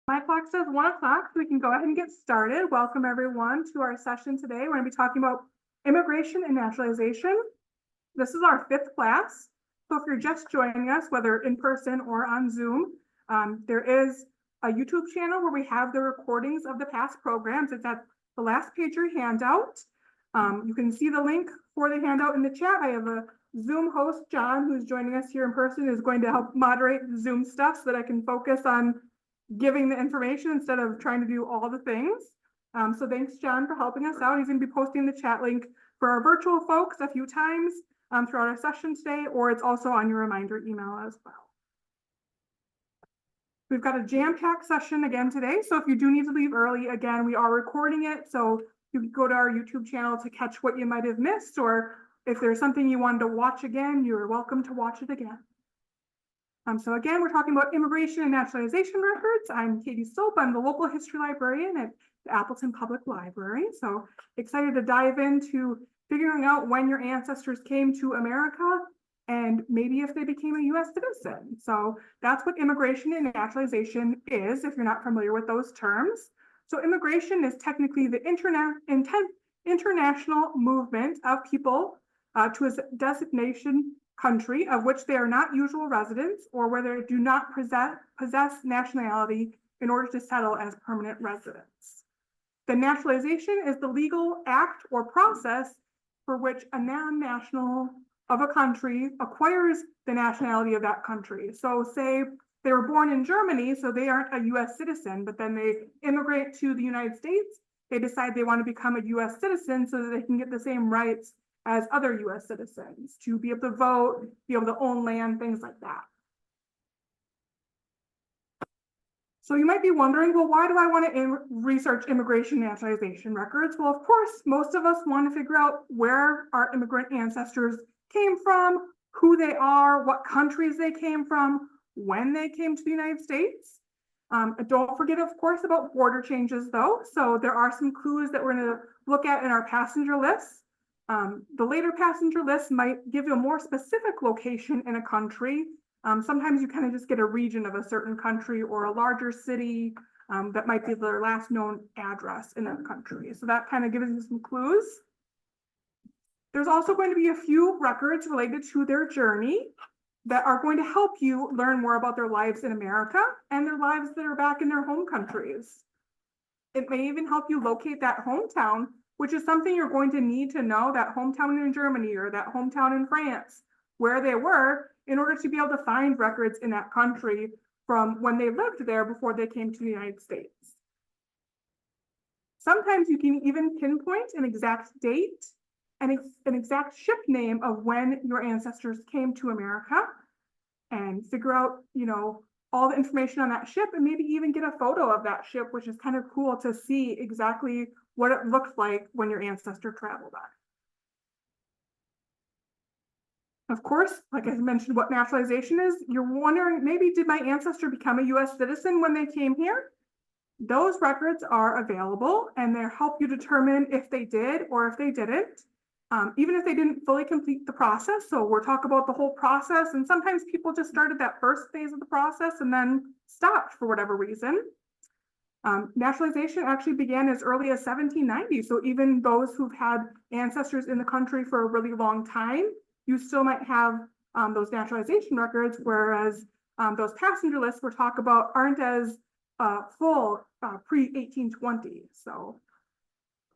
My clock says 1 o'clock, so we can go ahead and get started. Welcome everyone to our session today. We're going to be talking about immigration and naturalization. This is our 5th class. So if you're just joining us, whether in person or on Zoom, there is a YouTube channel where we have the recordings of the past programs. It's at the last page of your handout. You can see the link for the handout in the chat. I have a Zoom host, John, who's joining us here in person, is going to help moderate the Zoom stuff so that I can focus on giving the information instead of trying to do all the things. So thanks, John, for helping us out. He's going to be posting the chat link for our virtual folks a few times throughout our session today, or it's also on your reminder email as well. We've got a jam-packed session again today, so if you do need to leave early, again, we are recording it, so you can go to our YouTube channel to catch what you might have missed, or if there's something you wanted to watch again, you're welcome to watch it again. So again, we're talking about immigration and naturalization records. I'm Katie Stilp. I'm the local history librarian at the Appleton Public Library. So excited to dive into figuring out when your ancestors came to America and maybe if they became a U.S. citizen. So that's what immigration and naturalization is, if you're not familiar with those terms. So immigration is technically the international movement of people to a designation country of which they are not usual residents or where they do not possess nationality in order to settle as permanent residents. The naturalization is the legal act or process for which a non-national of a country acquires the nationality of that country. So say they were born in Germany, so they aren't a US citizen, but then they immigrate to the United States, they decide they want to become a US citizen so that they can get the same rights as other US citizens, to be able to vote, be able to own land, things like that. So you might be wondering, well, why do I want to research immigration and naturalization records? Well, of course, most of us want to figure out where our immigrant ancestors came from, who they are, what countries they came from, when they came to the United States. Don't forget, of course, about border changes, though. So there are some clues that we're going to look at in our passenger lists. The later passenger list might give you a more specific location in a country. Sometimes you kind of just get a region of a certain country or a larger city that might be their last known address in that country. So that kind of gives you some clues. There's also going to be a few records related to their journey that are going to help you learn more about their lives in America and their lives that are back in their home countries. It may even help you locate that hometown, which is something you're going to need to know, that hometown in Germany or that hometown in France, where they were, in order to be able to find records in that country from when they lived there before they came to the United States. Sometimes you can even pinpoint an exact date and an exact ship name of when your ancestors came to America and figure out, all the information on that ship and maybe even get a photo of that ship, which is kind of cool to see exactly what it looked like when your ancestor traveled on. Of course, like I mentioned, what naturalization is, you're wondering, maybe did my ancestor become a US citizen when they came here? Those records are available and they help you determine if they did or if they didn't, even if they didn't fully complete the process. So we'll talk about the whole process, and sometimes people just started that first phase of the process and then stopped for whatever reason. Naturalization actually began as early as 1790. So even those who've had ancestors in the country for a really long time, you still might have those naturalization records, whereas those passenger lists we're talking about aren't as full pre-1820. So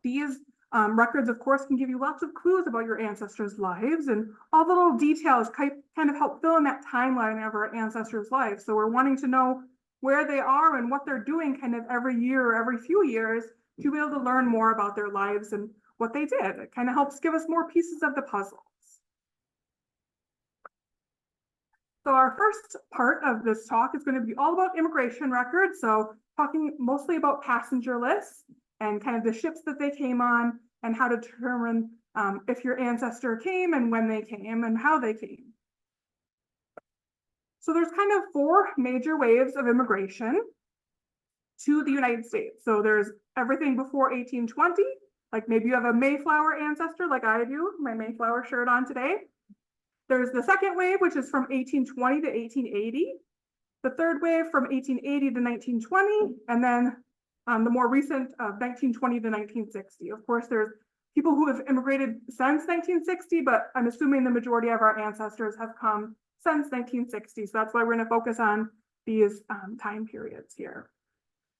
these records, of course, can give you lots of clues about your ancestors' lives, and all the little details kind of help fill in that timeline of our ancestors' lives. So we're wanting to know where they are and what they're doing kind of every year or every few years to be able to learn more about their lives and what they did. It kind of helps give us more pieces of the puzzle. So our first part of this talk is going to be all about immigration records. So talking mostly about passenger lists and kind of the ships that they came on and how to determine if your ancestor came and when they came and how they came. So there's kind of 4 major waves of immigration to the United States. So there's everything before 1820, like maybe you have a Mayflower ancestor like I do, my Mayflower shirt on today. There's the second wave, which is from 1820 to 1880. The third wave from 1880 to 1920, and then the more recent of 1920 to 1960. Of course, there's people who have immigrated since 1960, but I'm assuming the majority of our ancestors have come since 1960. So that's why we're going to focus on these time periods here.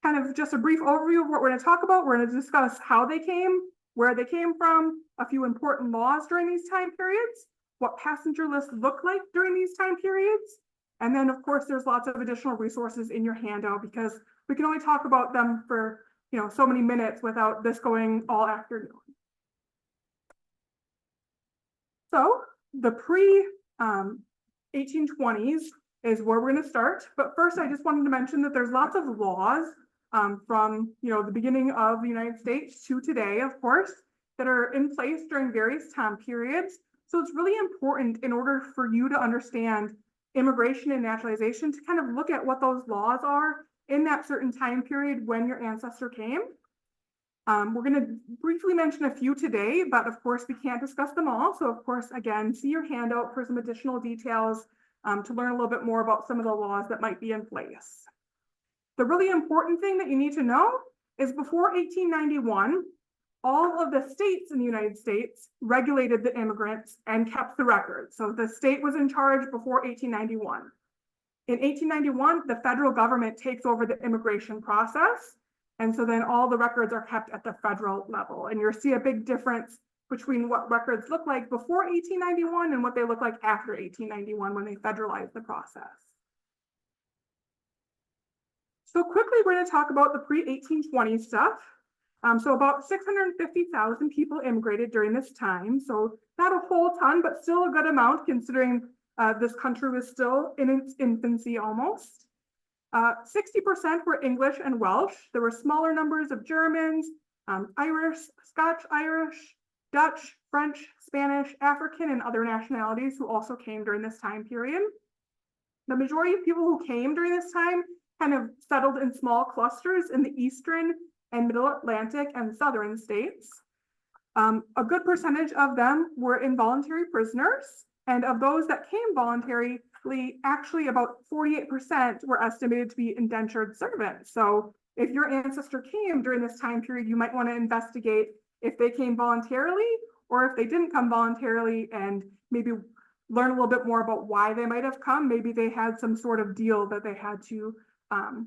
Kind of just a brief overview of what we're going to talk about. We're going to discuss how they came, where they came from, a few important laws during these time periods, what passenger lists look like during these time periods. And then, of course, there's lots of additional resources in your handout because we can only talk about them for so many minutes without this going all afternoon. So the pre-1820s is where we're going to start. But first, I just wanted to mention that there's lots of laws from the beginning of the United States to today, of course, that are in place during various time periods. So it's really important in order for you to understand immigration and naturalization to kind of look at what those laws are in that certain time period when your ancestor came. We're going to briefly mention a few today, but of course we can't discuss them all. So of course, again, see your handout for some additional details to learn a little bit more about some of the laws that might be in place. The really important thing that you need to know is before 1891, all of the states in the United States regulated the immigrants and kept the records. So the state was in charge before 1891. In 1891, the federal government takes over the immigration process. And so then all the records are kept at the federal level. And you'll see a big difference between what records look like before 1891 and what they look like after 1891 when they federalized the process. So quickly, we're going to talk about the pre-1820 stuff. So about 650,000 people immigrated during this time. So not a whole ton, but still a good amount considering this country was still in its infancy almost. 60% were English and Welsh. There were smaller numbers of Germans, Irish, Scotch-Irish, Dutch, French, Spanish, African, and other nationalities who also came during this time period. The majority of people who came during this time kind of settled in small clusters in the Eastern and Middle Atlantic and Southern states. A good percentage of them were involuntary prisoners. And of those that came voluntarily, actually about 48% were estimated to be indentured servants. So if your ancestor came during this time period, you might want to investigate if they came voluntarily or if they didn't come voluntarily and maybe learn a little bit more about why they might have come. Maybe they had some sort of deal that they had to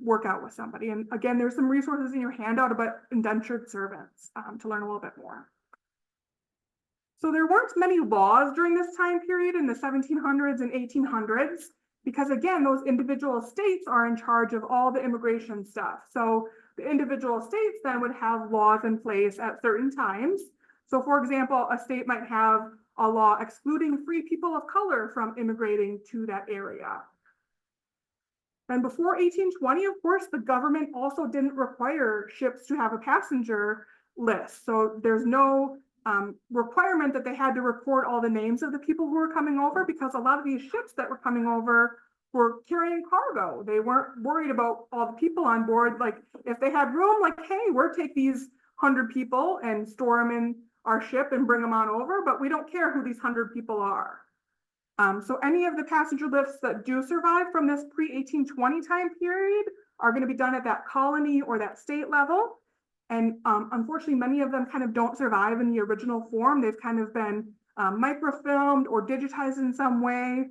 work out with somebody. And again, there's some resources in your handout about indentured servants to learn a little bit more. So there weren't many laws during this time period in the 1700s and 1800s, because again, those individual states are in charge of all the immigration stuff. So the individual states then would have laws in place at certain times. So for example, a state might have a law excluding free people of color from immigrating to that area. And before 1820, of course, the government also didn't require ships to have a passenger list. So there's no requirement that they had to record all the names of the people who were coming over, because a lot of these ships that were coming over were carrying cargo. They weren't worried about all the people on board. Like if they had room, like, hey, we'll take these 100 people and store them in our ship and bring them on over, but we don't care who these 100 people are. So any of the passenger lists that do survive from this pre-1820 time period are going to be done at that colony or that state level. And unfortunately, many of them kind of don't survive in the original form. They've kind of been microfilmed or digitized in some way,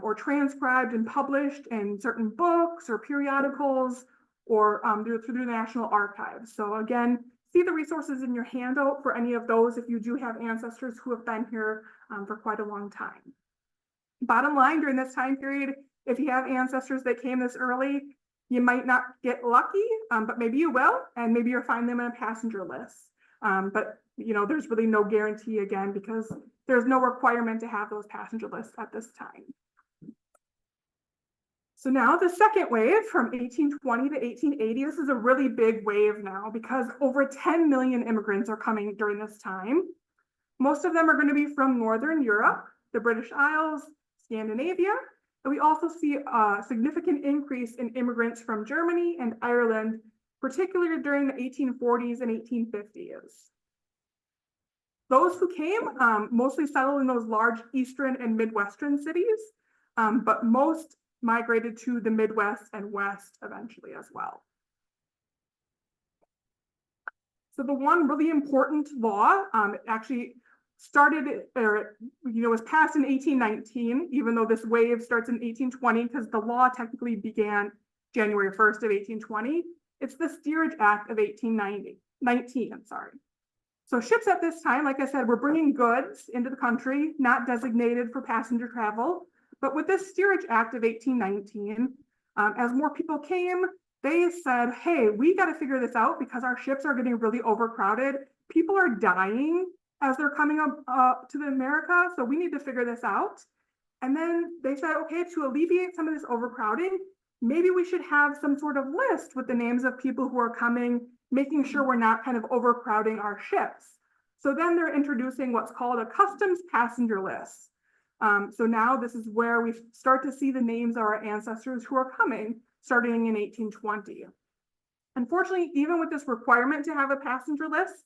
or transcribed and published in certain books or periodicals, or through the National Archives. So again, see the resources in your handout for any of those if you do have ancestors who have been here for quite a long time. Bottom line, during this time period, if you have ancestors that came this early, you might not get lucky, but maybe you will, and maybe you'll find them in a passenger list. But there's really no guarantee again, because there's no requirement to have those passenger lists at this time. So now the second wave from 1820 to 1880, this is a really big wave now because over 10 million immigrants are coming during this time. Most of them are going to be from Northern Europe, the British Isles, Scandinavia, and we also see a significant increase in immigrants from Germany and Ireland, particularly during the 1840s and 1850s. Those who came mostly settled in those large Eastern and Midwestern cities, but most migrated to the Midwest and West eventually as well. So the one really important law, it actually started, or was passed in 1819, even though this wave starts in 1820, because the law technically began January 1st of 1820. It's the Steerage Act of 1819, I'm sorry. So ships at this time, like I said, were bringing goods into the country, not designated for passenger travel. But with this Steerage Act of 1819, as more people came, they said, hey, we got to figure this out because our ships are getting really overcrowded. People are dying as they're coming up to America, so we need to figure this out. And then they said, okay, to alleviate some of this overcrowding, maybe we should have some sort of list with the names of people who are coming, making sure we're not kind of overcrowding our ships. So then they're introducing what's called a customs passenger list. So now this is where we start to see the names of our ancestors who are coming, starting in 1820. Unfortunately, even with this requirement to have a passenger list,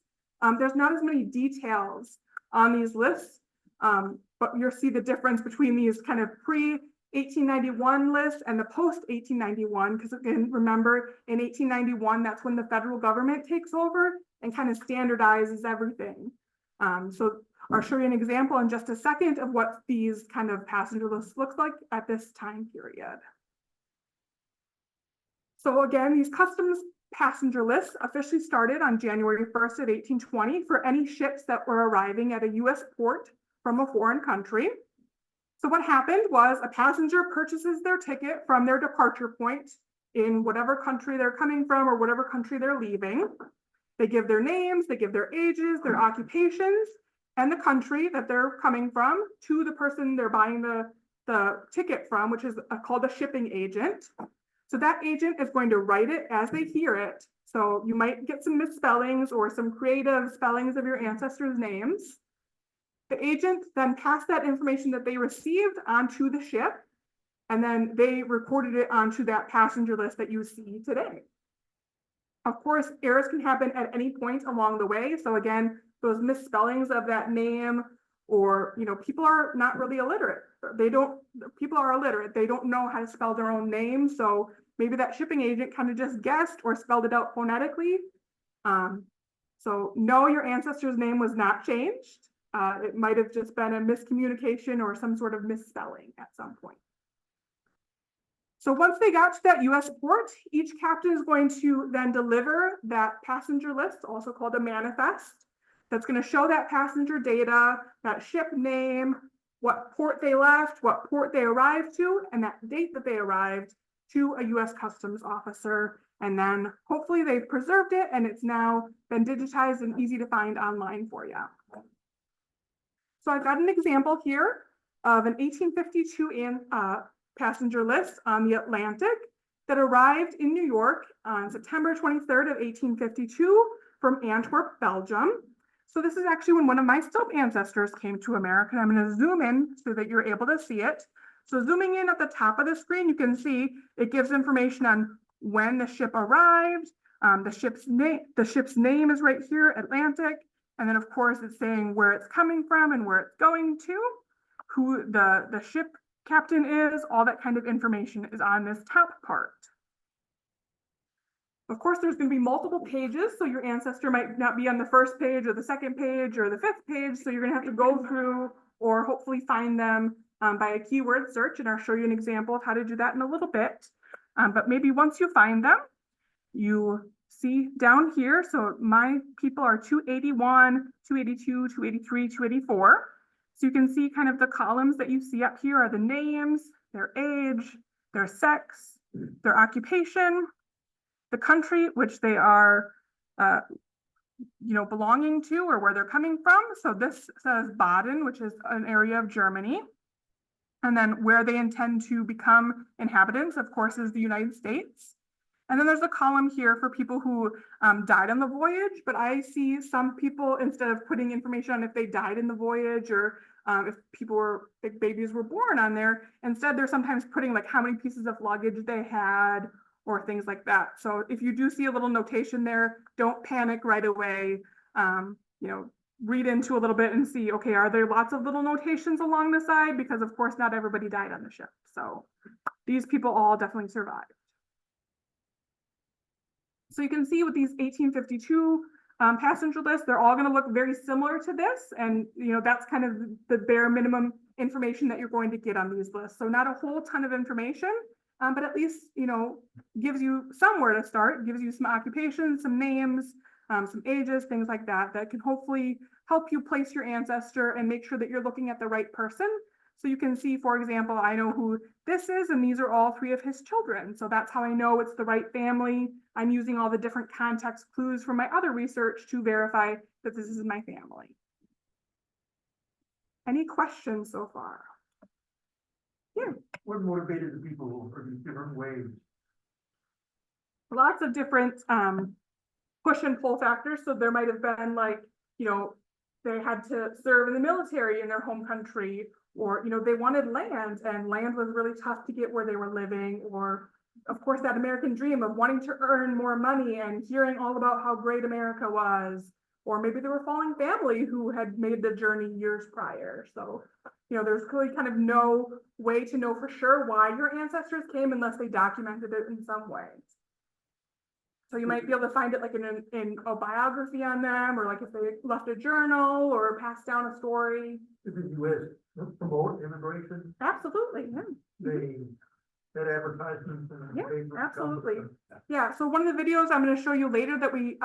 there's not as many details on these lists, but you'll see the difference between these kind of pre-1891 lists and the post-1891, because again, remember, in 1891, that's when the federal government takes over and kind of standardizes everything. So I'll show you an example in just a second of what these kind of passenger lists look like at this time period. So again, these customs passenger lists officially started on January 1st of 1820 for any ships that were arriving at a US port from a foreign country. So what happened was a passenger purchases their ticket from their departure point in whatever country they're coming from or whatever country they're leaving. They give their names, they give their ages, their occupations, and the country that they're coming from to the person they're buying the ticket from, which is called a shipping agent. So that agent is going to write it as they hear it. So you might get some misspellings or some creative spellings of your ancestors' names. The agent then passed that information that they received onto the ship, and then they recorded it onto that passenger list that you see today. Of course, errors can happen at any point along the way. So again, those misspellings of that name, or people are not really illiterate. People are illiterate. They don't know how to spell their own name. So maybe that shipping agent kind of just guessed or spelled it out phonetically. So no, your ancestor's name was not changed. It might have just been a miscommunication or some sort of misspelling at some point. So once they got to that US port, each captain is going to then deliver that passenger list, also called a manifest, that's going to show that passenger data, that ship name, what port they left, what port they arrived to, and that date that they arrived to a US Customs officer. And then hopefully they've preserved it and it's now been digitized and easy to find online for you. So I've got an example here of an 1852 passenger list on the Atlantic that arrived in New York on September 23rd of 1852 from Antwerp, Belgium. So this is actually when one of my Stilp ancestors came to America. I'm going to zoom in so that you're able to see it. So zooming in at the top of the screen, you can see it gives information on when the ship arrived. The ship's name is right here, Atlantic. And then of course it's saying where it's coming from and where it's going to, who the ship captain is, all that kind of information is on this top part. Of course, there's going to be multiple pages, so your ancestor might not be on the first page or the second page or the fifth page, so you're going to have to go through or hopefully find them by a keyword search, and I'll show you an example of how to do that in a little bit. But maybe once you find them, you see down here, so my people are 281, 282, 283, 284. So you can see kind of the columns that you see up here are the names, their age, their sex, their occupation, the country which they are belonging to or where they're coming from. So this says Baden, which is an area of Germany. And then where they intend to become inhabitants, of course, is the United States. And then there's a column here for people who died on the voyage, but I see some people, instead of putting information on if they died in the voyage or if babies were born on there, instead they're sometimes putting like how many pieces of luggage they had or things like that. So if you do see a little notation there, don't panic right away. read into a little bit and see, okay, are there lots of little notations along the side? Because of course, not everybody died on the ship. So these people all definitely survived. So you can see with these 1852 passenger lists, they're all going to look very similar to this. And, that's kind of the bare minimum information that you're going to get on these lists. So not a whole ton of information, but at least, gives you somewhere to start, gives you some occupations, some names, some ages, things like that, that can hopefully help you place your ancestor and make sure that you're looking at the right person. So you can see, for example, I know who this is, and these are all 3 of his children. So that's how I know it's the right family. I'm using all the different context clues from my other research to verify that this is my family. Any questions so far? Yeah. What motivated the people for these different ways? Lots of different push and pull factors. So there might have been they had to serve in the military in their home country, or, they wanted land, and land was really tough to get where they were living, or of course that American dream of wanting to earn more money and hearing all about how great America was, or maybe they were following family who had made the journey years prior. So, there's really kind of no way to know for sure why your ancestors came unless they documented it in some way. So you might be able to find it like in a biography on them, or like if they left a journal or passed down a story. Did the U.S. promote immigration? Absolutely, yeah. They had advertisements in the paper. Absolutely. Yeah, so one of the videos I'm going to show you later that we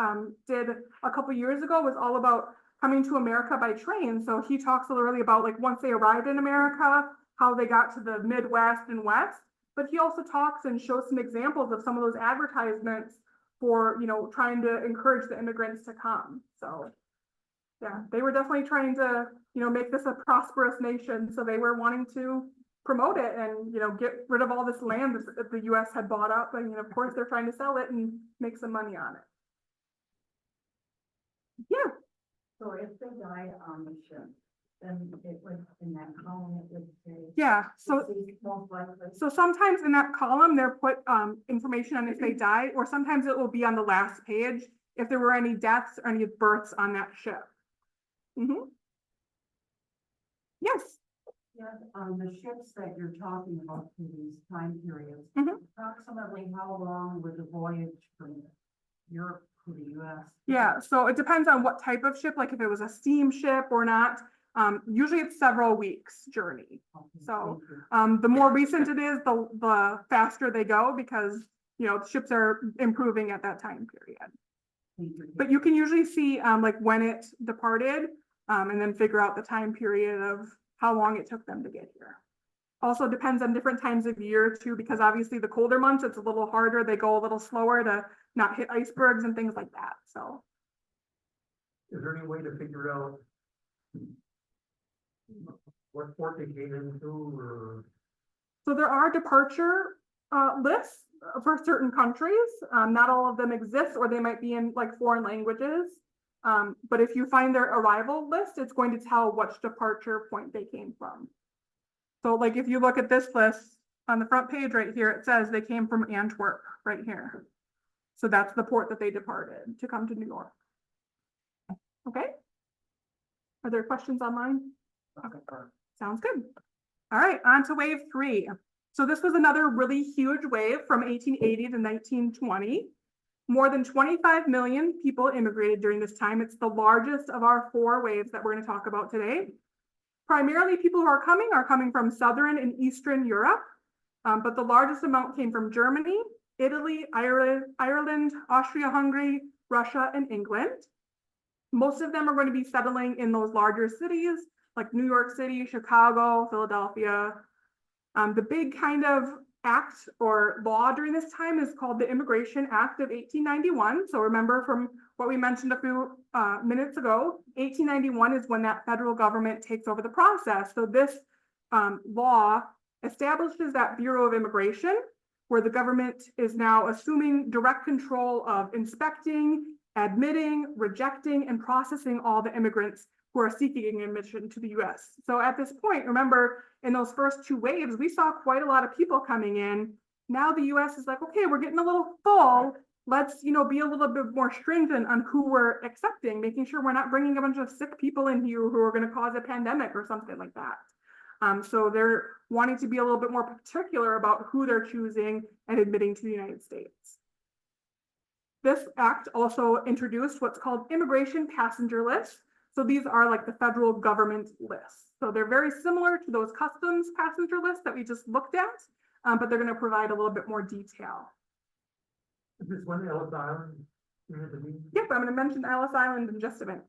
did a couple years ago was all about coming to America by train. So he talks a little really about like once they arrived in America, how they got to the Midwest and West. But he also talks and shows some examples of some of those advertisements for, trying to encourage the immigrants to come. So yeah, they were definitely trying to, make this a prosperous nation. So they were wanting to promote it and, get rid of all this land that the US had bought up. And, of course, they're trying to sell it and make some money on it. Yeah. So if they died on the ship, then it would, in that column, it would say. Yeah, so most likely. So sometimes in that column, they're put information on if they died, or sometimes it will be on the last page if there were any deaths or any births on that ship. Yes. Yeah, the ships that you're talking about in these time periods, approximately how long was the voyage from Europe to the US? Yeah, so it depends on what type of ship, like if it was a steamship or not. Usually it's several weeks journey. Okay, So the more recent it is, the faster they go, because ships are improving at that time period. But you can usually see like when it departed, and then figure out the time period of how long it took them to get here. Also depends on different times of year too, because obviously the colder months, it's a little harder. They go a little slower to not hit icebergs and things like that. So is there any way to figure out what port they came into, or? So there are departure lists for certain countries. Not all of them exist, or they might be in like foreign languages. But if you find their arrival list, it's going to tell which departure point they came from. So like if you look at this list on the front page right here, it says they came from Antwerp right here. So that's the port that they departed to come to New York. Okay. Are there questions online? Okay. Sounds good. All right, on to wave 3. So this was another really huge wave from 1880 to 1920. More than 25 million people immigrated during this time. It's the largest of our 4 waves that we're going to talk about today. Primarily, people who are coming from Southern and Eastern Europe, but the largest amount came from Germany, Italy, Ireland, Austria-Hungary, Russia, and England. Most of them are going to be settling in those larger cities like New York City, Chicago, Philadelphia. The big kind of act or law during this time is called the Immigration Act of 1891. So remember from what we mentioned a few minutes ago, 1891 is when that federal government takes over the process. So this law establishes that Bureau of Immigration, where the government is now assuming direct control of inspecting, admitting, rejecting, and processing all the immigrants who are seeking admission to the US. So at this point, remember, in those first 2 waves, we saw quite a lot of people coming in. Now the US is like, okay, we're getting a little full. let's, you know, be a little bit more stringent on who we're accepting, making sure we're not bringing a bunch of sick people in here who are going to cause a pandemic or something like that. So they're wanting to be a little bit more particular about who they're choosing and admitting to the United States. This act also introduced what's called immigration passenger lists. So these are like the federal government lists. So they're very similar to those customs passenger lists that we just looked at, but they're going to provide a little bit more detail. Is this one Ellis Island? Yep, I'm going to mention Ellis Island in just a minute.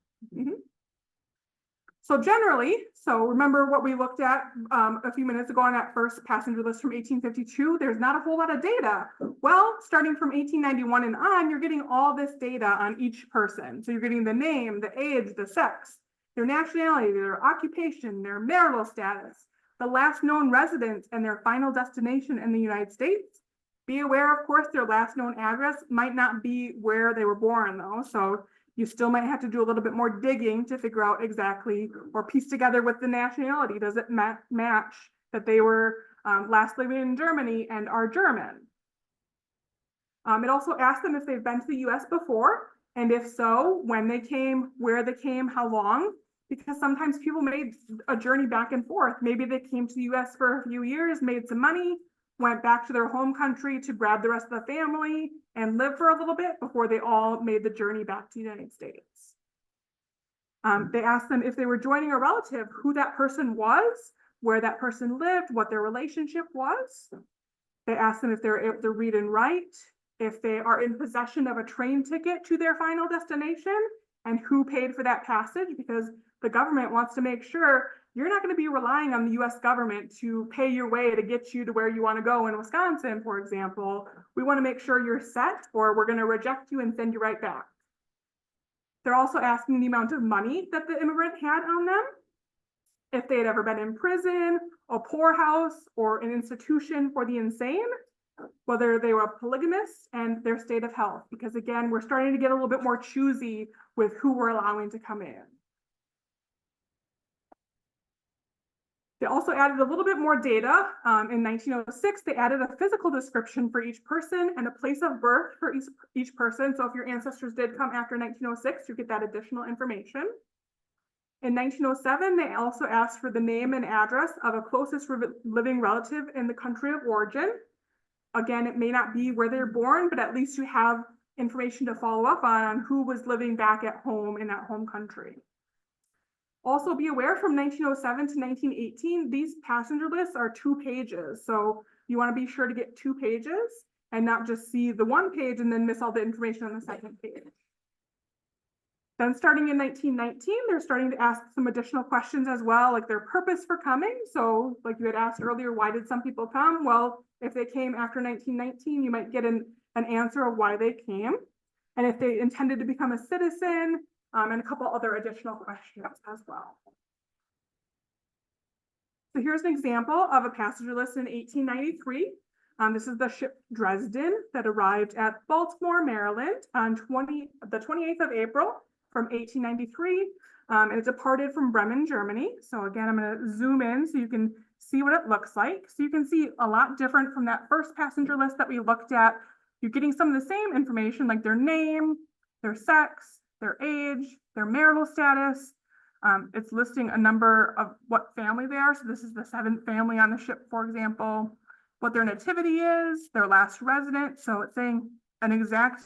So generally, so remember what we looked at a few minutes ago on that first passenger list from 1852, there's not a whole lot of data. Well, starting from 1891 and on, you're getting all this data on each person. So you're getting the name, the age, the sex, their nationality, their occupation, their marital status, the last known residence, and their final destination in the United States. Be aware, of course, their last known address might not be where they were born, though. So you still might have to do a little bit more digging to figure out exactly or piece together with the nationality. Does it match that they were last living in Germany and are German? It also asks them if they've been to the US before, and if so, when they came, where they came, how long, because sometimes people made a journey back and forth. Maybe they came to the US for a few years, made some money, went back to their home country to grab the rest of the family and live for a little bit before they all made the journey back to the United States. They asked them if they were joining a relative, who that person was, where that person lived, what their relationship was. They asked them if they're able to read and write, if they are in possession of a train ticket to their final destination, and who paid for that passage, because the government wants to make sure you're not going to be relying on the US government to pay your way to get you to where you want to go in Wisconsin, for example. We want to make sure you're set, or we're going to reject you and send you right back. They're also asking the amount of money that the immigrant had on them, if they had ever been in prison, a poorhouse, or an institution for the insane, whether they were polygamous, and their state of health. Because again, we're starting to get a little bit more choosy with who we're allowing to come in. They also added a little bit more data. In 1906, they added a physical description for each person and a place of birth for each person. So if your ancestors did come after 1906, you get that additional information. In 1907, they also asked for the name and address of a closest living relative in the country of origin. Again, it may not be where they're born, but at least you have information to follow up on who was living back at home in that home country. Also be aware, from 1907 to 1918, these passenger lists are 2 pages. So you want to be sure to get 2 pages and not just see the 1 page and then miss all the information on the second page. Then starting in 1919, they're starting to ask some additional questions as well, like their purpose for coming. So like you had asked earlier, why did some people come? Well, if they came after 1919, you might get an answer of why they came. And if they intended to become a citizen, and a couple other additional questions as well. So here's an example of a passenger list in 1893. This is the ship Dresden that arrived at Baltimore, Maryland on the 28th of April from 1893. And it departed from Bremen, Germany. So again, I'm going to zoom in so you can see what it looks like. So you can see a lot different from that first passenger list that we looked at. You're getting some of the same information, like their name, their sex, their age, their marital status. It's listing a number of what family they are. So this is the 7th family on the ship, for example, what their nativity is, their last residence. So it's saying an exact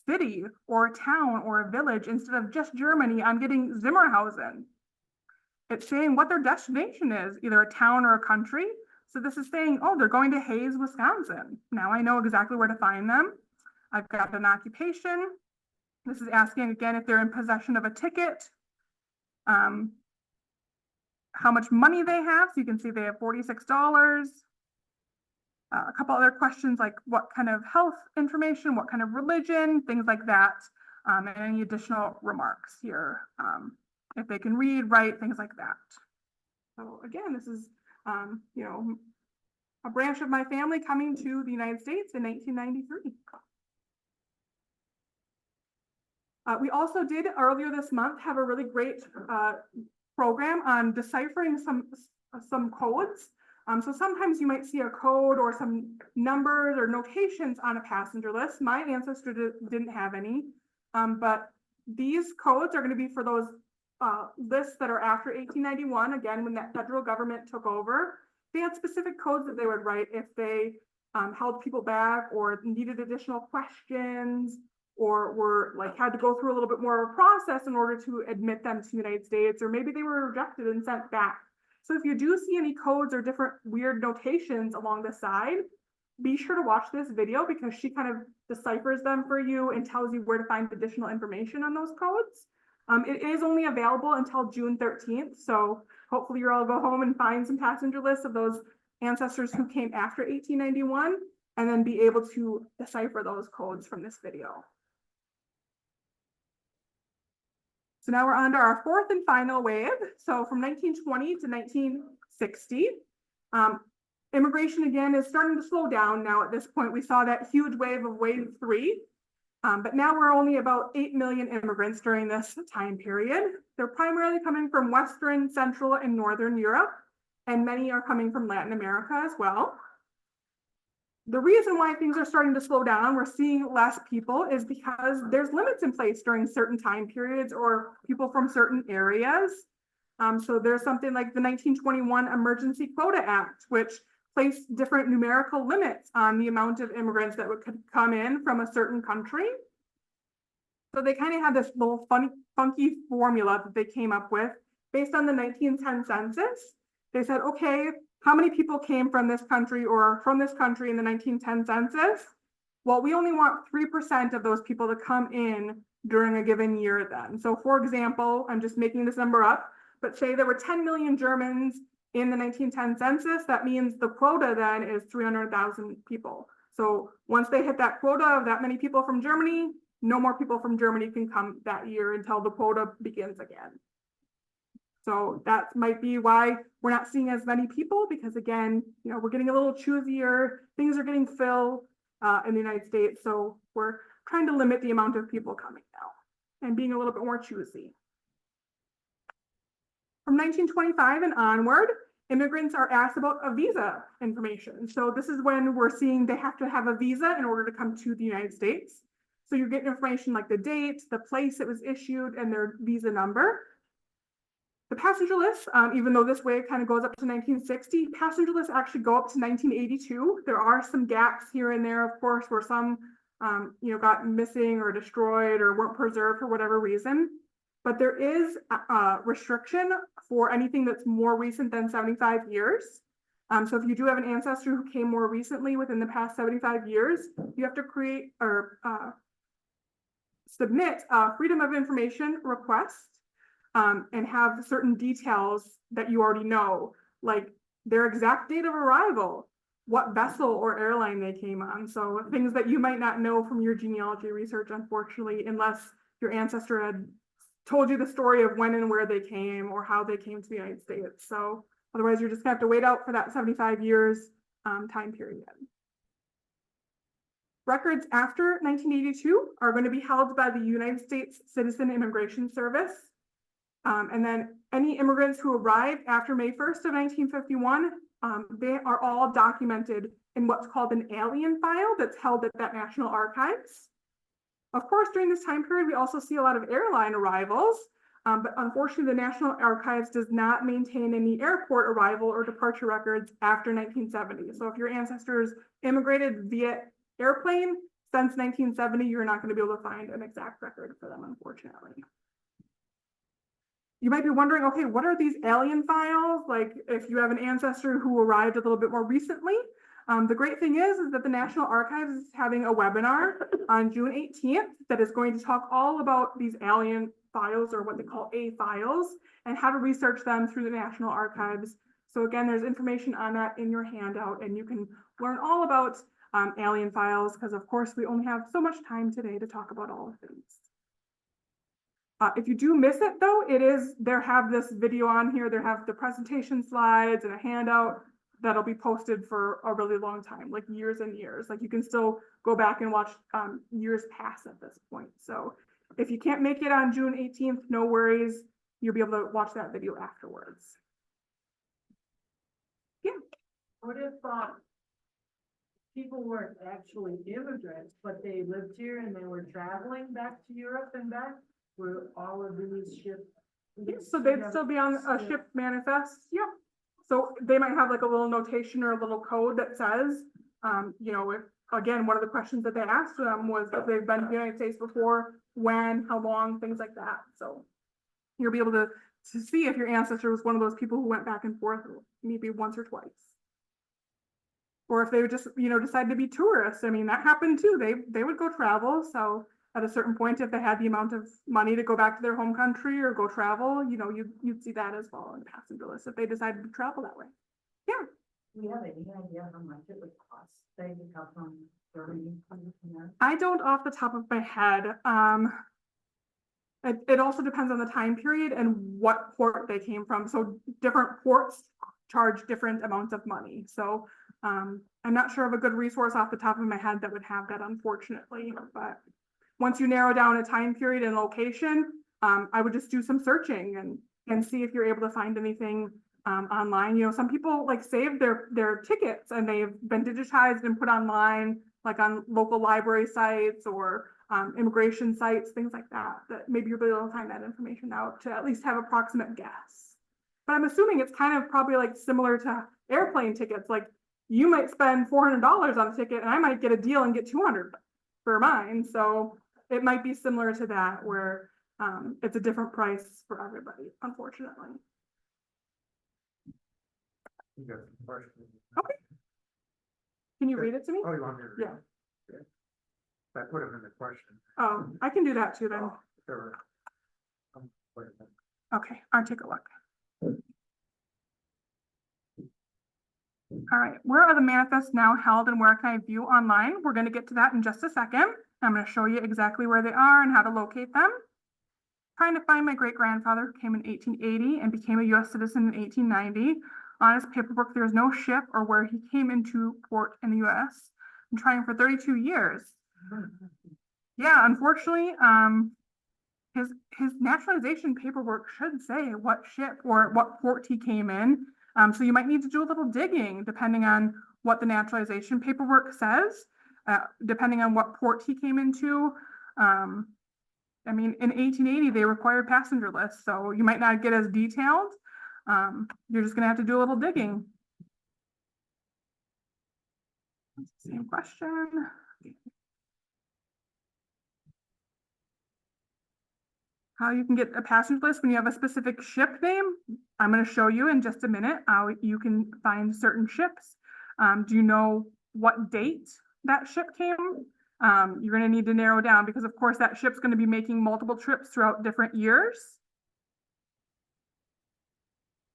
city or a town or a village. Instead of just Germany, I'm getting Zimmerhausen. It's saying what their destination is, either a town or a country. So this is saying, oh, they're going to Hayes, Wisconsin. Now I know exactly where to find them. I've got an occupation. This is asking again if they're in possession of a ticket, how much money they have. So you can see they have $46. A couple other questions like what kind of health information, what kind of religion, things like that, and any additional remarks here. If they can read, write, things like that. So again, this is you know, a branch of my family coming to the United States in 1993. We also did earlier this month have a really great program on deciphering some codes. So sometimes you might see a code or some numbers or notations on a passenger list. My ancestor didn't have any, but these codes are going to be for those lists that are after 1891, again, when that federal government took over. They had specific codes that they would write if they held people back or needed additional questions or were like had to go through a little bit more of a process in order to admit them to the United States, or maybe they were rejected and sent back. So if you do see any codes or different weird notations along the side, be sure to watch this video because she kind of deciphers them for you and tells you where to find additional information on those codes. It is only available until June 13th. So hopefully you'll all go home and find some passenger lists of those ancestors who came after 1891 and then be able to decipher those codes from this video. So now we're on to our fourth and final wave. So from 1920 to 1960, immigration again is starting to slow down now. At this point, we saw that huge wave of wave 3. But now we're only about 8 million immigrants during this time period. They're primarily coming from Western, Central, and Northern Europe, and many are coming from Latin America as well. The reason why things are starting to slow down, we're seeing less people, is because there's limits in place during certain time periods or people from certain areas. So there's something like the 1921 Emergency Quota Act, which placed different numerical limits on the amount of immigrants that could come in from a certain country. So they kind of had this little funky formula that they came up with based on the 1910 census. They said, okay, how many people came from this country or from this country in the 1910 census? Well, we only want 3% of those people to come in during a given year then. So for example, I'm just making this number up, but say there were 10 million Germans in the 1910 census, that means the quota then is 300,000 people. So once they hit that quota of that many people from Germany, no more people from Germany can come that year until the quota begins again. So that might be why we're not seeing as many people, because again, you know, we're getting a little choosier, things are getting filled in the United States. So we're trying to limit the amount of people coming now and being a little bit more choosy. From 1925 and onward, immigrants are asked about a visa information. So this is when we're seeing they have to have a visa in order to come to the United States. So you get information like the date, the place it was issued, and their visa number. The passenger list, even though this wave kind of goes up to 1960, passenger lists actually go up to 1982. There are some gaps here and there, of course, where some got missing or destroyed or weren't preserved for whatever reason. But there is a restriction for anything that's more recent than 75 years. So if you do have an ancestor who came more recently within the past 75 years, you have to create or submit a Freedom of Information request and have certain details that you already know, like their exact date of arrival, what vessel or airline they came on. So things that you might not know from your genealogy research, unfortunately, unless your ancestor had told you the story of when and where they came or how they came to the United States. So otherwise, you're just gonna have to wait out for that 75 years time period. Records after 1982 are going to be held by the United States Citizen Immigration Service. And then any immigrants who arrived after May 1st of 1951, they are all documented in what's called an alien file that's held at that National Archives. Of course, during this time period, we also see a lot of airline arrivals, but unfortunately, the National Archives does not maintain any airport arrival or departure records after 1970. So if your ancestors immigrated via airplane since 1970, you're not going to be able to find an exact record for them, unfortunately. You might be wondering, okay, what are these alien files? Like if you have an ancestor who arrived a little bit more recently. The great thing is that the National Archives is having a webinar on June 18th that is going to talk all about these alien files, or what they call A files, and how to research them through the National Archives. So again, there's information on that in your handout, and you can learn all about alien files, because of course we only have so much time today to talk about all of things. If you do miss it though, they have this video on here, they have the presentation slides and a handout that'll be posted for a really long time, like years and years. Like you can still go back and watch years pass at this point. So if you can't make it on June 18th, no worries, you'll be able to watch that video afterwards. Yeah. What if, people weren't actually immigrants, but they lived here and they were traveling back to Europe and back? Were all of these ships? So they'd still be on a ship manifest, yep. So they might have like a little notation or a little code that says, you know, if, again, one of the questions that they asked them was if they've been to the United States before, when, how long, things like that, so. You'll be able to see if your ancestor was one of those people who went back and forth maybe once or twice. Or if they would just, you know, decide to be tourists, I mean, that happened too, they would go travel, so at a certain point, if they had the amount of money to go back to their home country or go travel, you know, you'd see that as well in the passenger list if they decided to travel that way. Yeah. Do you have any idea how much it would cost, say, to come from Germany? I don't off the top of my head. It also depends on the time period and what port they came from. So different ports charge different amounts of money. So I'm not sure of a good resource off the top of my head that would have that, unfortunately. But once you narrow down a time period and location, I would just do some searching and see if you're able to find anything online. You know, some people like save their tickets and they've been digitized and put online, like on local library sites or immigration sites, things like that, that maybe you'll be able to find that information out to at least have approximate guess. But I'm assuming it's kind of probably like similar to airplane tickets. Like you might spend $400 on a ticket and I might get a deal and get 200 for mine. So it might be similar to that where it's a different price for everybody, unfortunately. You got some questions? Okay. Can you read it to me? Oh, you want me to? Yeah. Yeah. I put them in the question. Oh, I can do that too then. Sure. Wait a minute. Okay, I'll take a look. All right, where are the manifests now held and where can I view online? We're going to get to that in just a second. I'm going to show you exactly where they are and how to locate them. Trying to find my great-grandfather who came in 1880 and became a U.S. citizen in 1890. On his paperwork, there's no ship or where he came into port in the U.S. I'm trying for 32 years. Yeah, unfortunately, his naturalization paperwork should say what ship or what port he came in. So you might need to do a little digging depending on what the naturalization paperwork says, depending on what port he came into. I mean, in 1880, they required passenger lists, so you might not get as detailed. You're just gonna have to do a little digging. Same question. How you can get a passenger list when you have a specific ship name, I'm going to show you in just a minute how you can find certain ships. Do you know what date that ship came? You're going to need to narrow down because of course that ship's going to be making multiple trips throughout different years.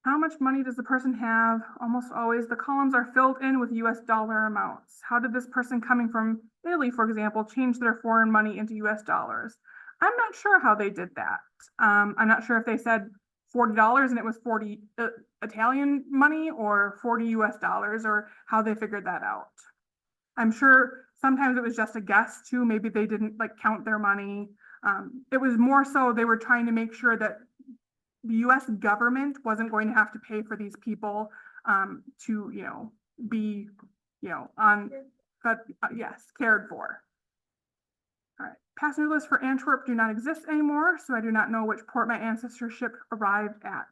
How much money does the person have? Almost always the columns are filled in with US dollar amounts. How did this person coming from Italy, for example, change their foreign money into US dollars? I'm not sure how they did that. I'm not sure if they said $40 and it was 40 Italian money or 40 US dollars or how they figured that out. I'm sure sometimes it was just a guess too. Maybe they didn't like count their money. It was more so they were trying to make sure that the US government wasn't going to have to pay for these people to, you know, be, you know, on, but yes, cared for. All right, passenger lists for Antwerp do not exist anymore, so I do not know which port my ancestor ship arrived at.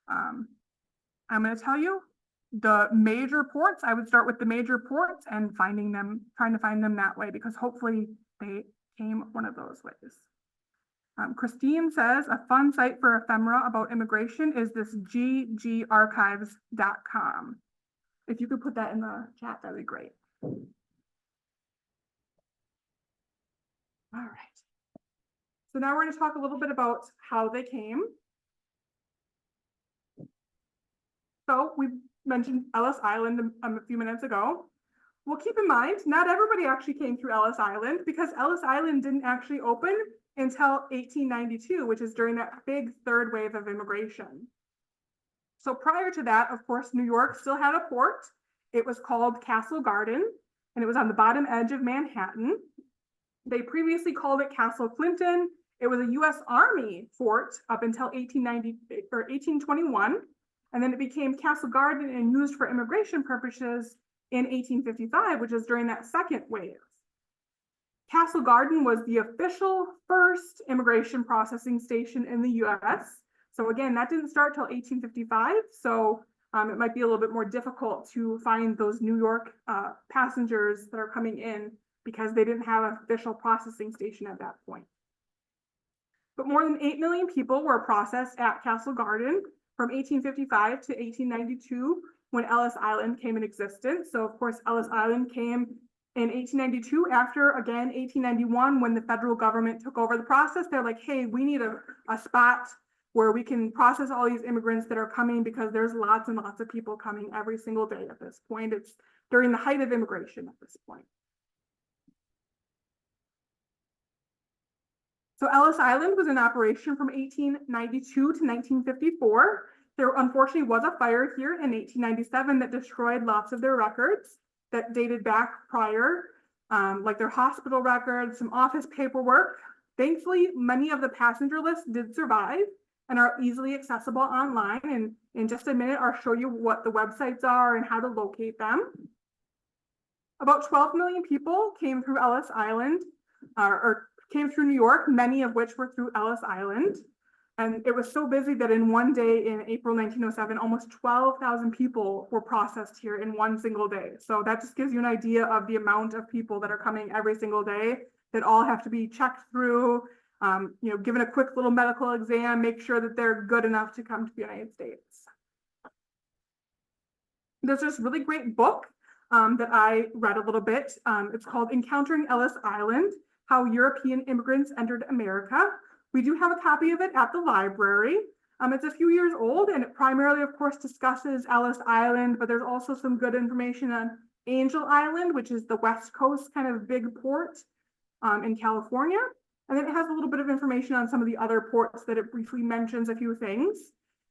I'm going to tell you the major ports. I would start with the major ports and finding them, trying to find them that way, because hopefully they came one of those ways. Christine says a fun site for ephemera about immigration is this ggarchives.com. If you could put that in the chat, that'd be great. All right. So now we're going to talk a little bit about how they came. So we mentioned Ellis Island a few minutes ago. Well, keep in mind, not everybody actually came through Ellis Island because Ellis Island didn't actually open until 1892, which is during that big third wave of immigration. So prior to that, of course, New York still had a port. It was called Castle Garden, and it was on the bottom edge of Manhattan. They previously called it Castle Clinton. It was a US Army fort up until 1890 or 1821. And then it became Castle Garden and used for immigration purposes in 1855, which is during that second wave. Castle Garden was the official first immigration processing station in the US. So again, that didn't start till 1855. So it might be a little bit more difficult to find those New York passengers that are coming in because they didn't have an official processing station at that point. But more than 8 million people were processed at Castle Garden from 1855 to 1892 when Ellis Island came in existence. So of course, Ellis Island came in 1892 after, again, 1891, when the federal government took over the process. They're like, hey, we need a spot where we can process all these immigrants that are coming because there's lots and lots of people coming every single day at this point. It's during the height of immigration at this point. So Ellis Island was in operation from 1892 to 1954. There unfortunately was a fire here in 1897 that destroyed lots of their records that dated back prior, like their hospital records, some office paperwork. Thankfully, many of the passenger lists did survive and are easily accessible online. And in just a minute, I'll show you what the websites are and how to locate them. About 12 million people came through Ellis Island, or came through New York, many of which were through Ellis Island. And it was so busy that in one day in April 1907, almost 12,000 people were processed here in one single day. So that just gives you an idea of the amount of people that are coming every single day that all have to be checked through, given a quick little medical exam, make sure that they're good enough to come to the United States. There's this really great book that I read a little bit. It's called Encountering Ellis Island: How European Immigrants Entered America. We do have a copy of it at the library. It's a few years old, and it primarily, of course, discusses Ellis Island, but there's also some good information on Angel Island, which is the West Coast kind of big port in California. And then it has a little bit of information on some of the other ports that it briefly mentions a few things.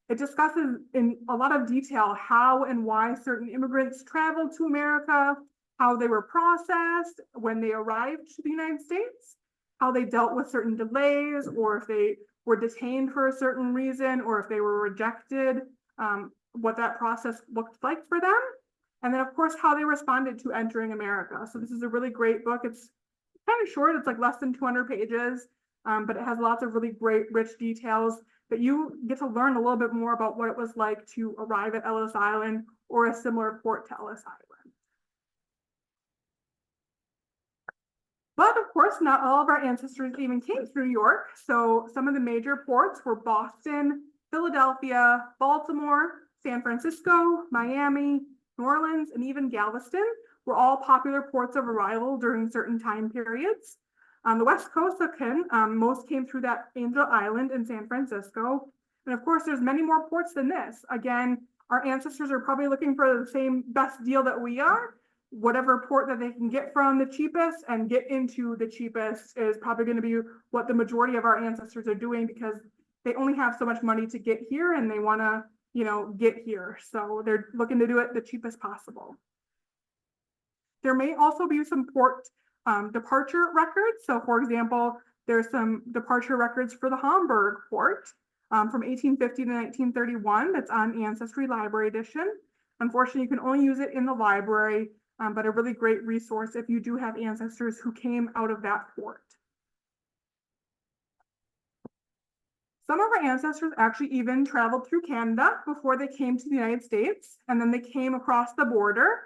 It discusses in a lot of detail how and why certain immigrants traveled to America, how they were processed when they arrived to the United States, how they dealt with certain delays, or if they were detained for a certain reason, or if they were rejected, what that process looked like for them. And then, of course, how they responded to entering America. So this is a really great book. It's kind of short. It's like less than 200 pages, but it has lots of really great, rich details that you get to learn a little bit more about what it was like to arrive at Ellis Island or a similar port to Ellis Island. But of course, not all of our ancestors even came through New York. So some of the major ports were Boston, Philadelphia, Baltimore, San Francisco, Miami, New Orleans, and even Galveston were all popular ports of arrival during certain time periods. On the West Coast, again, most came through that Angel Island in San Francisco. And of course, there's many more ports than this. Again, our ancestors are probably looking for the same best deal that we are. Whatever port that they can get from the cheapest and get into the cheapest is probably going to be what the majority of our ancestors are doing, because they only have so much money to get here and they want to, get here. So they're looking to do it the cheapest possible. There may also be some port departure records. So for example, there's some departure records for the Hamburg port from 1850 to 1931 that's on Ancestry Library Edition. Unfortunately, you can only use it in the library, but a really great resource if you do have ancestors who came out of that port. Some of our ancestors actually even traveled through Canada before they came to the United States, and then they came across the border.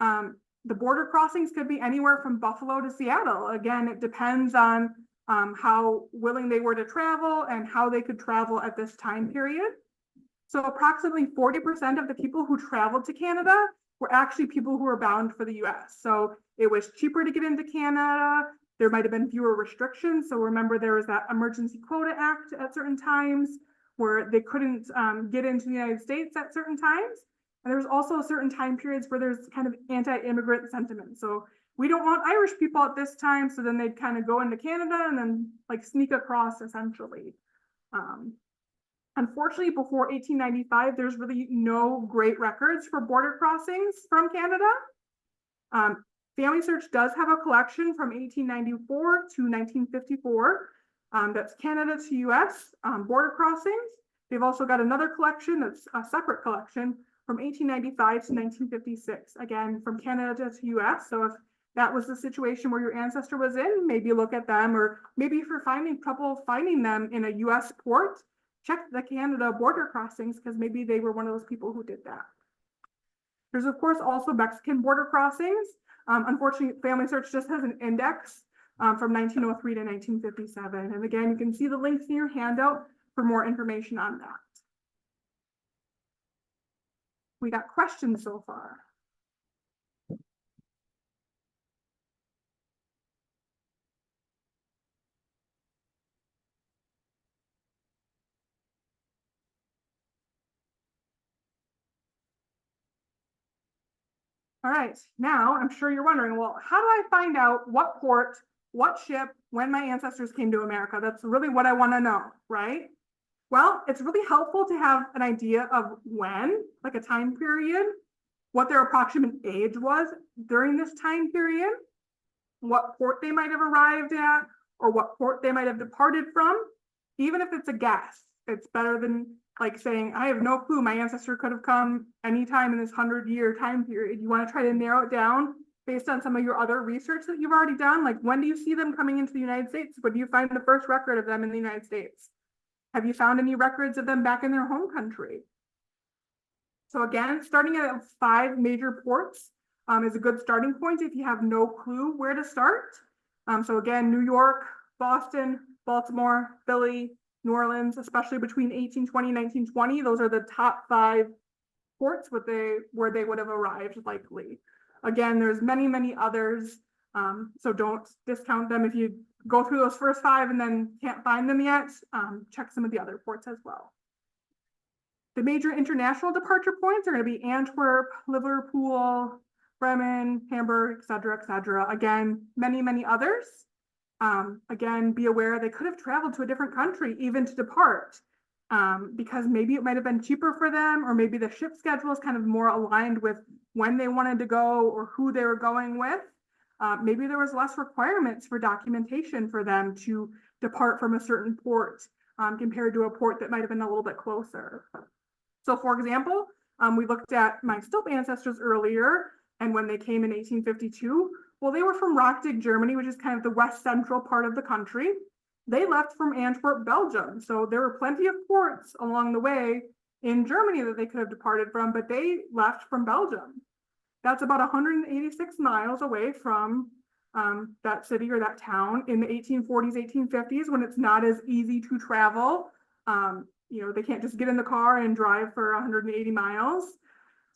The border crossings could be anywhere from Buffalo to Seattle. Again, it depends on how willing they were to travel and how they could travel at this time period. So approximately 40% of the people who traveled to Canada were actually people who were bound for the US. So it was cheaper to get into Canada. There might have been fewer restrictions. So remember, there was that Emergency Quota Act at certain times where they couldn't get into the United States at certain times. And there's also certain time periods where there's kind of anti-immigrant sentiment. So we don't want Irish people at this time. So then they'd kind of go into Canada and then like sneak across essentially. Unfortunately, before 1895, there's really no great records for border crossings from Canada. Family Search does have a collection from 1894 to 1954. That's Canada to US border crossings. They've also got another collection that's a separate collection from 1895 to 1956, again, from Canada to US. So if that was the situation where your ancestor was in, maybe look at them, or maybe if you're finding trouble finding them in a US port, check the Canada border crossings, because maybe they were one of those people who did that. There's of course also Mexican border crossings. Unfortunately, Family Search just has an index from 1903 to 1957. And again, you can see the links in your handout for more information on that. We got questions so far. All right, now I'm sure you're wondering, well, how do I find out what port, what ship, when my ancestors came to America? That's really what I want to know, right? Well, it's really helpful to have an idea of when, like a time period, what their approximate age was during this time period, what port they might have arrived at, or what port they might have departed from. Even if it's a guess, it's better than like saying, I have no clue, my ancestor could have come anytime in this 100-year time period. You want to try to narrow it down based on some of your other research that you've already done. Like, when do you see them coming into the United States? When do you find the first record of them in the United States? Have you found any records of them back in their home country? So again, starting at 5 major ports is a good starting point if you have no clue where to start. So again, New York, Boston, Baltimore, Philly, New Orleans, especially between 1820 and 1920. Those are the top 5 ports where they would have arrived likely. Again, there's many, many others. So don't discount them. If you go through those first 5 and then can't find them yet, check some of the other ports as well. The major international departure points are going to be Antwerp, Liverpool, Bremen, Hamburg, et cetera, again, many, many others. Again, be aware they could have traveled to a different country even to depart, because maybe it might have been cheaper for them, or maybe the ship schedule is kind of more aligned with when they wanted to go or who they were going with. Maybe there was less requirements for documentation for them to depart from a certain port compared to a port that might have been a little bit closer. So for example, we looked at my Stilp ancestors earlier, and when they came in 1852, well, they were from Rockdig, Germany, which is kind of the west central part of the country. They left from Antwerp, Belgium. So there were plenty of ports along the way in Germany that they could have departed from, but they left from Belgium. That's about 186 miles away from that city or that town in the 1840s, 1850s, when it's not as easy to travel. You know, they can't just get in the car and drive for 180 miles.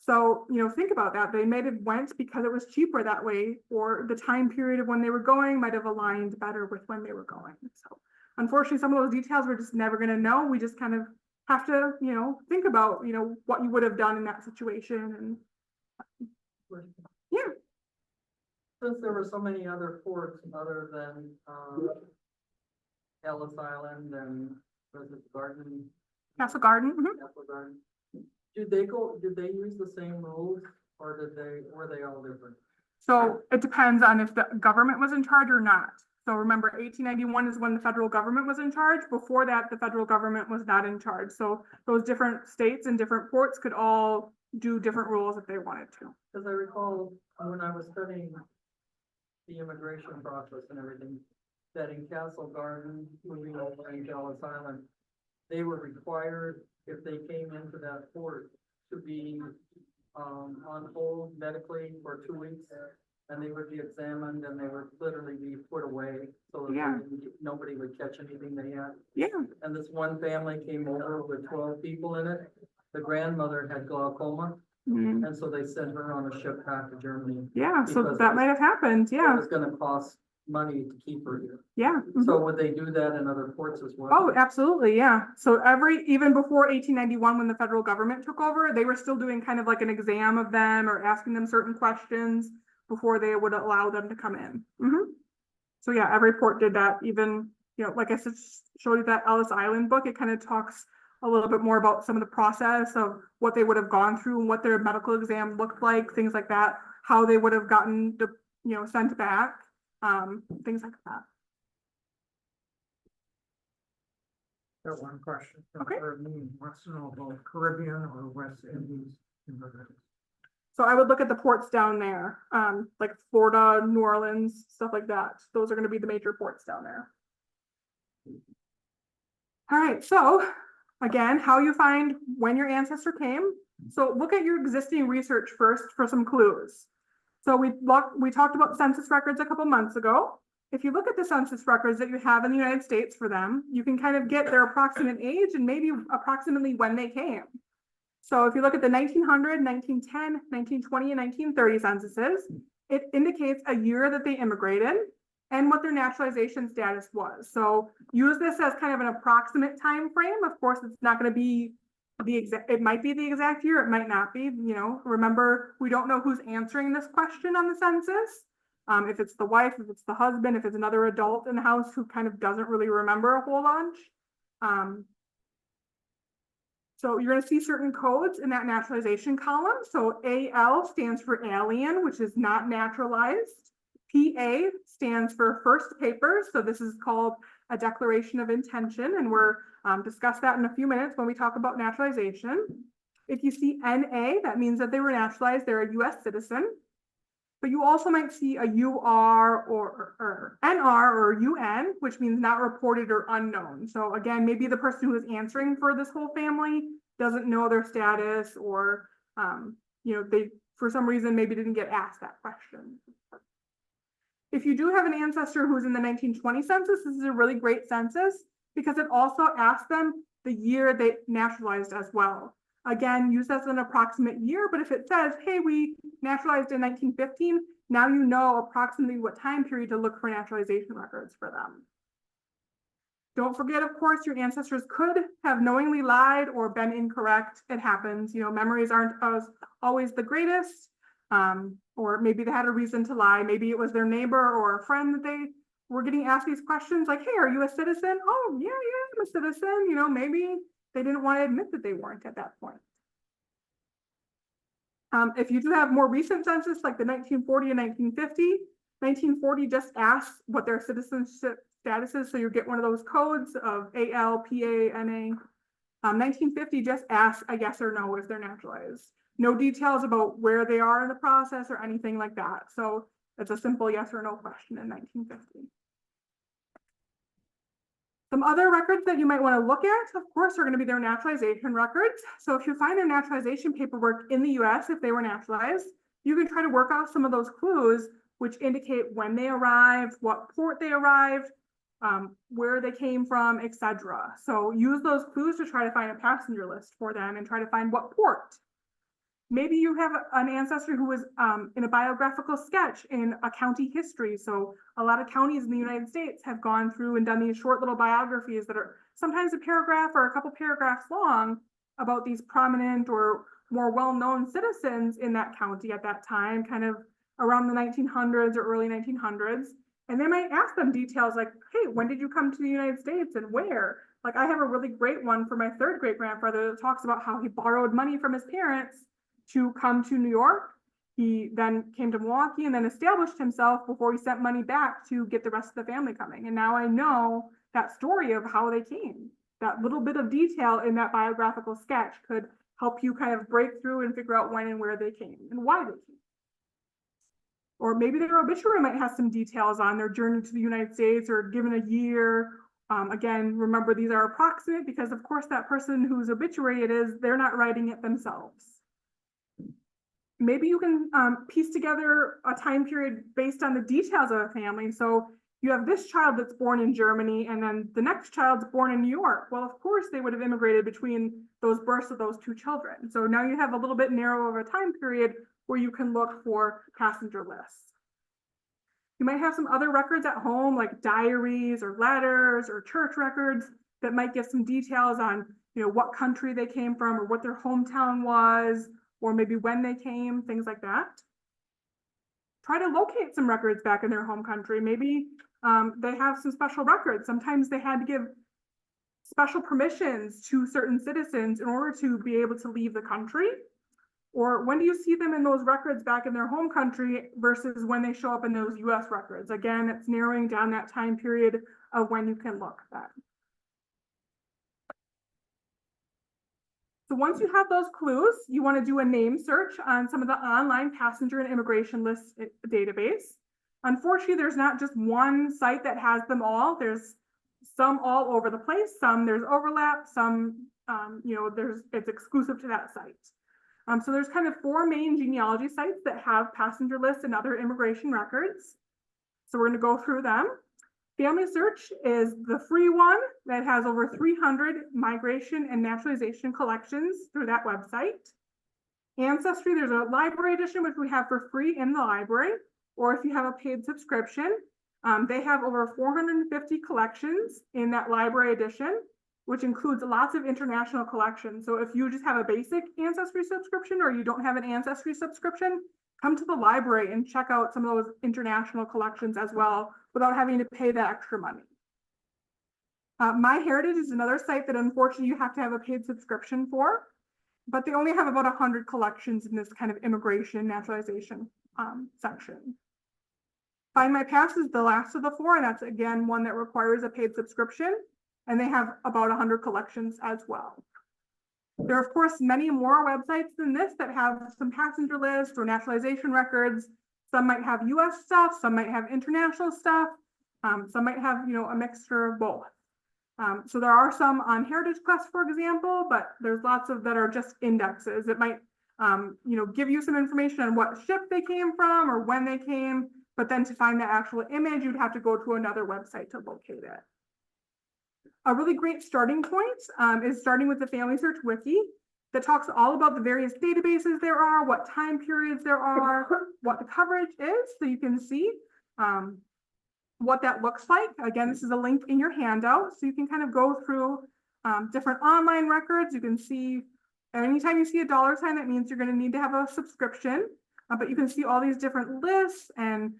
So, you know, think about that. They might have went because it was cheaper that way, or the time period of when they were going might have aligned better with when they were going. So unfortunately, some of those details we're just never going to know. We just kind of have to, you know, think about, you know, what you would have done in that situation. And yeah. Since there were so many other ports other than Ellis Island and was it Garden? Castle Garden. Castle Garden. Did they use the same rules, or were they all different? So it depends on if the government was in charge or not. So remember, 1891 is when the federal government was in charge. Before that, the federal government was not in charge. So those different states and different ports could all do different rules if they wanted to. Because I recall when I was studying the immigration process and everything, that in Castle Garden, moving over to Ellis Island, they were required, if they came into that port, to be on hold medically for 2 weeks, and they would be examined, and they would literally be put away so that nobody would catch anything they had. Yeah. And this one family came over with 12 people in it. The grandmother had glaucoma, and so they sent her on a ship back to Germany. Yeah, so that might have happened. Yeah. It was going to cost money to keep her here. Yeah. So would they do that in other ports as well? Oh, absolutely. Yeah. So even before 1891, when the federal government took over, they were still doing kind of like an exam of them or asking them certain questions before they would allow them to come in. So yeah, every port did that. Even, you know, like I said, showed you that Ellis Island book, it kind of talks a little bit more about some of the process of what they would have gone through and what their medical exam looked like, things like that, how they would have gotten, you know, sent back, things like that. Got one question. Okay. Wants to know about Caribbean or West Indies immigrants. So I would look at the ports down there, like Florida, New Orleans, stuff like that. Those are going to be the major ports down there. All right, so again, how you find when your ancestor came. So look at your existing research first for some clues. So we talked about census records a couple months ago. If you look at the census records that you have in the United States for them, you can kind of get their approximate age and maybe approximately when they came. So if you look at the 1900, 1910, 1920, and 1930 censuses, it indicates a year that they immigrated and what their naturalization status was. So use this as kind of an approximate time frame. Of course, it's not going to be the exact, it might be the exact year, it might not be, you know, remember, we don't know who's answering this question on the census. If it's the wife, if it's the husband, if it's another adult in the house who kind of doesn't really remember a whole bunch. So you're going to see certain codes in that naturalization column. So AL stands for alien, which is not naturalized. PA stands for first papers. So this is called a declaration of intention, and we're discuss that in a few minutes when we talk about naturalization. If you see NA, that means that they were naturalized, they're a US citizen. But you also might see a UR or NR or UN, which means not reported or unknown. So again, maybe the person who is answering for this whole family doesn't know their status, or you know, they for some reason maybe didn't get asked that question. If you do have an ancestor who's in the 1920 census, this is a really great census because it also asks them the year they naturalized as well. Again, use that as an approximate year, but if it says, hey, we naturalized in 1915, now you know approximately what time period to look for naturalization records for them. Don't forget, of course, your ancestors could have knowingly lied or been incorrect. It happens, you know, memories aren't always the greatest, or maybe they had a reason to lie. Maybe it was their neighbor or a friend that they were getting asked these questions like, hey, are you a citizen? Oh, yeah, I'm a citizen. You know, maybe they didn't want to admit that they weren't at that point. If you do have more recent census, like the 1940 and 1950, 1940 just asks what their citizenship status is. So you get one of those codes of AL, PA, NA. 1950 just asks a yes or no if they're naturalized. No details about where they are in the process or anything like that. So it's a simple yes or no question in 1950. Some other records that you might want to look at, of course, are going to be their naturalization records. So if you find their naturalization paperwork in the US, if they were naturalized, you can try to work out some of those clues, which indicate when they arrived, what port they arrived, where they came from, etc. So use those clues to try to find a passenger list for them and try to find what port. Maybe you have an ancestor who was in a biographical sketch in a county history. So a lot of counties in the United States have gone through and done these short little biographies that are sometimes a paragraph or a couple paragraphs long about these prominent or more well-known citizens in that county at that time, kind of around the 1900s or early 1900s. And they might ask them details like, hey, when did you come to the United States and where? Like I have a really great one for my third great grandfather that talks about how he borrowed money from his parents to come to New York. He then came to Milwaukee and then established himself before he sent money back to get the rest of the family coming. And now I know that story of how they came. That little bit of detail in that biographical sketch could help you kind of break through and figure out when and where they came and why they came. Or maybe their obituary might have some details on their journey to the United States or given a year. Again, remember these are approximate because of course that person whose obituary it is, they're not writing it themselves. Maybe you can piece together a time period based on the details of a family. So you have this child that's born in Germany and then the next child's born in New York. Well, of course they would have immigrated between those births of those two children. So now you have a little bit narrower of a time period where you can look for passenger lists. You might have some other records at home like diaries or letters or church records that might give some details on, you know, what country they came from or what their hometown was, or maybe when they came, things like that. Try to locate some records back in their home country. Maybe they have some special records. Sometimes they had to give special permissions to certain citizens in order to be able to leave the country. Or when do you see them in those records back in their home country versus when they show up in those US records? Again, it's narrowing down that time period of when you can look at that. So once you have those clues, you want to do a name search on some of the online passenger and immigration list database. Unfortunately, there's not just one site that has them all. There's some all over the place. Some there's overlap. Some, it's exclusive to that site. So there's kind of 4 main genealogy sites that have passenger lists and other immigration records. So we're going to go through them. Family Search is the free one that has over 300 migration and naturalization collections through that website. Ancestry, there's a library edition, which we have for free in the library, or if you have a paid subscription, they have over 450 collections in that library edition, which includes lots of international collections. So if you just have a basic Ancestry subscription or you don't have an Ancestry subscription, come to the library and check out some of those international collections as well without having to pay that extra money. MyHeritage is another site that unfortunately you have to have a paid subscription for, but they only have about 100 collections in this kind of immigration naturalization section. Find My Pass is the last of the 4, and that's again one that requires a paid subscription, and they have about 100 collections as well. There are, of course, many more websites than this that have some passenger lists or naturalization records. Some might have US stuff, some might have international stuff, some might have, a mixture of both. So there are some on Heritage Quest, for example, but there's lots of that are just indexes. It might, give you some information on what ship they came from or when they came, but then to find the actual image, you'd have to go to another website to locate it. A really great starting point is starting with the Family Search Wiki that talks all about the various databases there are, what time periods there are, what the coverage is, so you can see what that looks like. Again, this is a link in your handout, so you can kind of go through different online records. You can see anytime you see a $sign, that means you're going to need to have a subscription, but you can see all these different lists and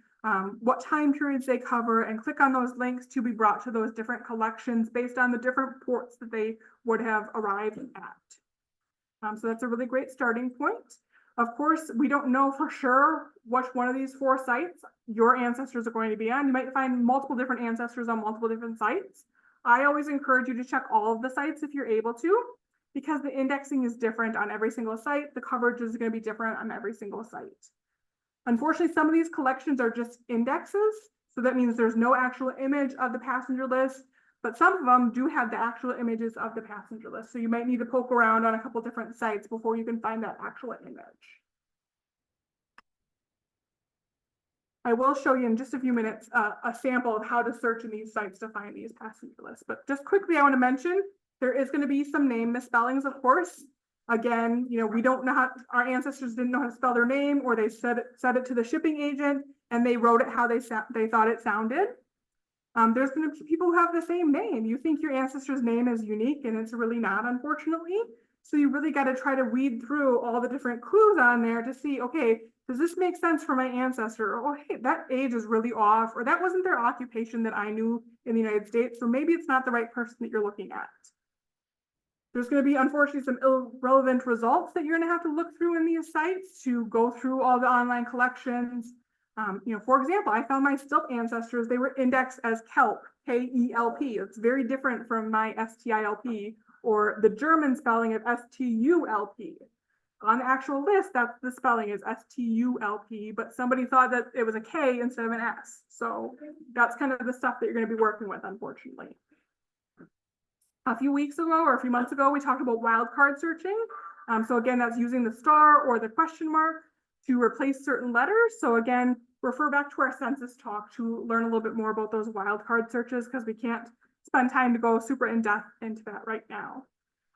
what time periods they cover, and click on those links to be brought to those different collections based on the different ports that they would have arrived at. So that's a really great starting point. Of course, we don't know for sure which one of these 4 sites your ancestors are going to be on. You might find multiple different ancestors on multiple different sites. I always encourage you to check all of the sites if you're able to, because the indexing is different on every single site. The coverage is going to be different on every single site. Unfortunately, some of these collections are just indexes, so that means there's no actual image of the passenger list, but some of them do have the actual images of the passenger list. So you might need to poke around on a couple different sites before you can find that actual image. I will show you in just a few minutes a sample of how to search in these sites to find these passenger lists. But just quickly, I want to mention there is going to be some name misspellings, of course. Again, we don't know how our ancestors didn't know how to spell their name, or they said it to the shipping agent and they wrote it how they thought it sounded. There's going to be people who have the same name. You think your ancestor's name is unique and it's really not, unfortunately. So you really got to try to weed through all the different clues on there to see, okay, does this make sense for my ancestor? Or, oh, hey, that age is really off, or that wasn't their occupation that I knew in the United States. So maybe it's not the right person that you're looking at. There's going to be, unfortunately, some irrelevant results that you're going to have to look through in these sites to go through all the online collections. For example, I found my Stilp ancestors, they were indexed as Kelp, K-E-L-P. It's very different from my S-T-I-L-P, or the German spelling of S-T-U-L-P. On the actual list, that's the spelling is S-T-U-L-P, but somebody thought that it was a K instead of an S. So that's kind of the stuff that you're going to be working with, unfortunately. A few weeks ago or a few months ago, we talked about wildcard searching. So again, that's using the star or the question mark to replace certain letters. So again, refer back to our census talk to learn a little bit more about those wildcard searches, because we can't spend time to go super in depth into that right now.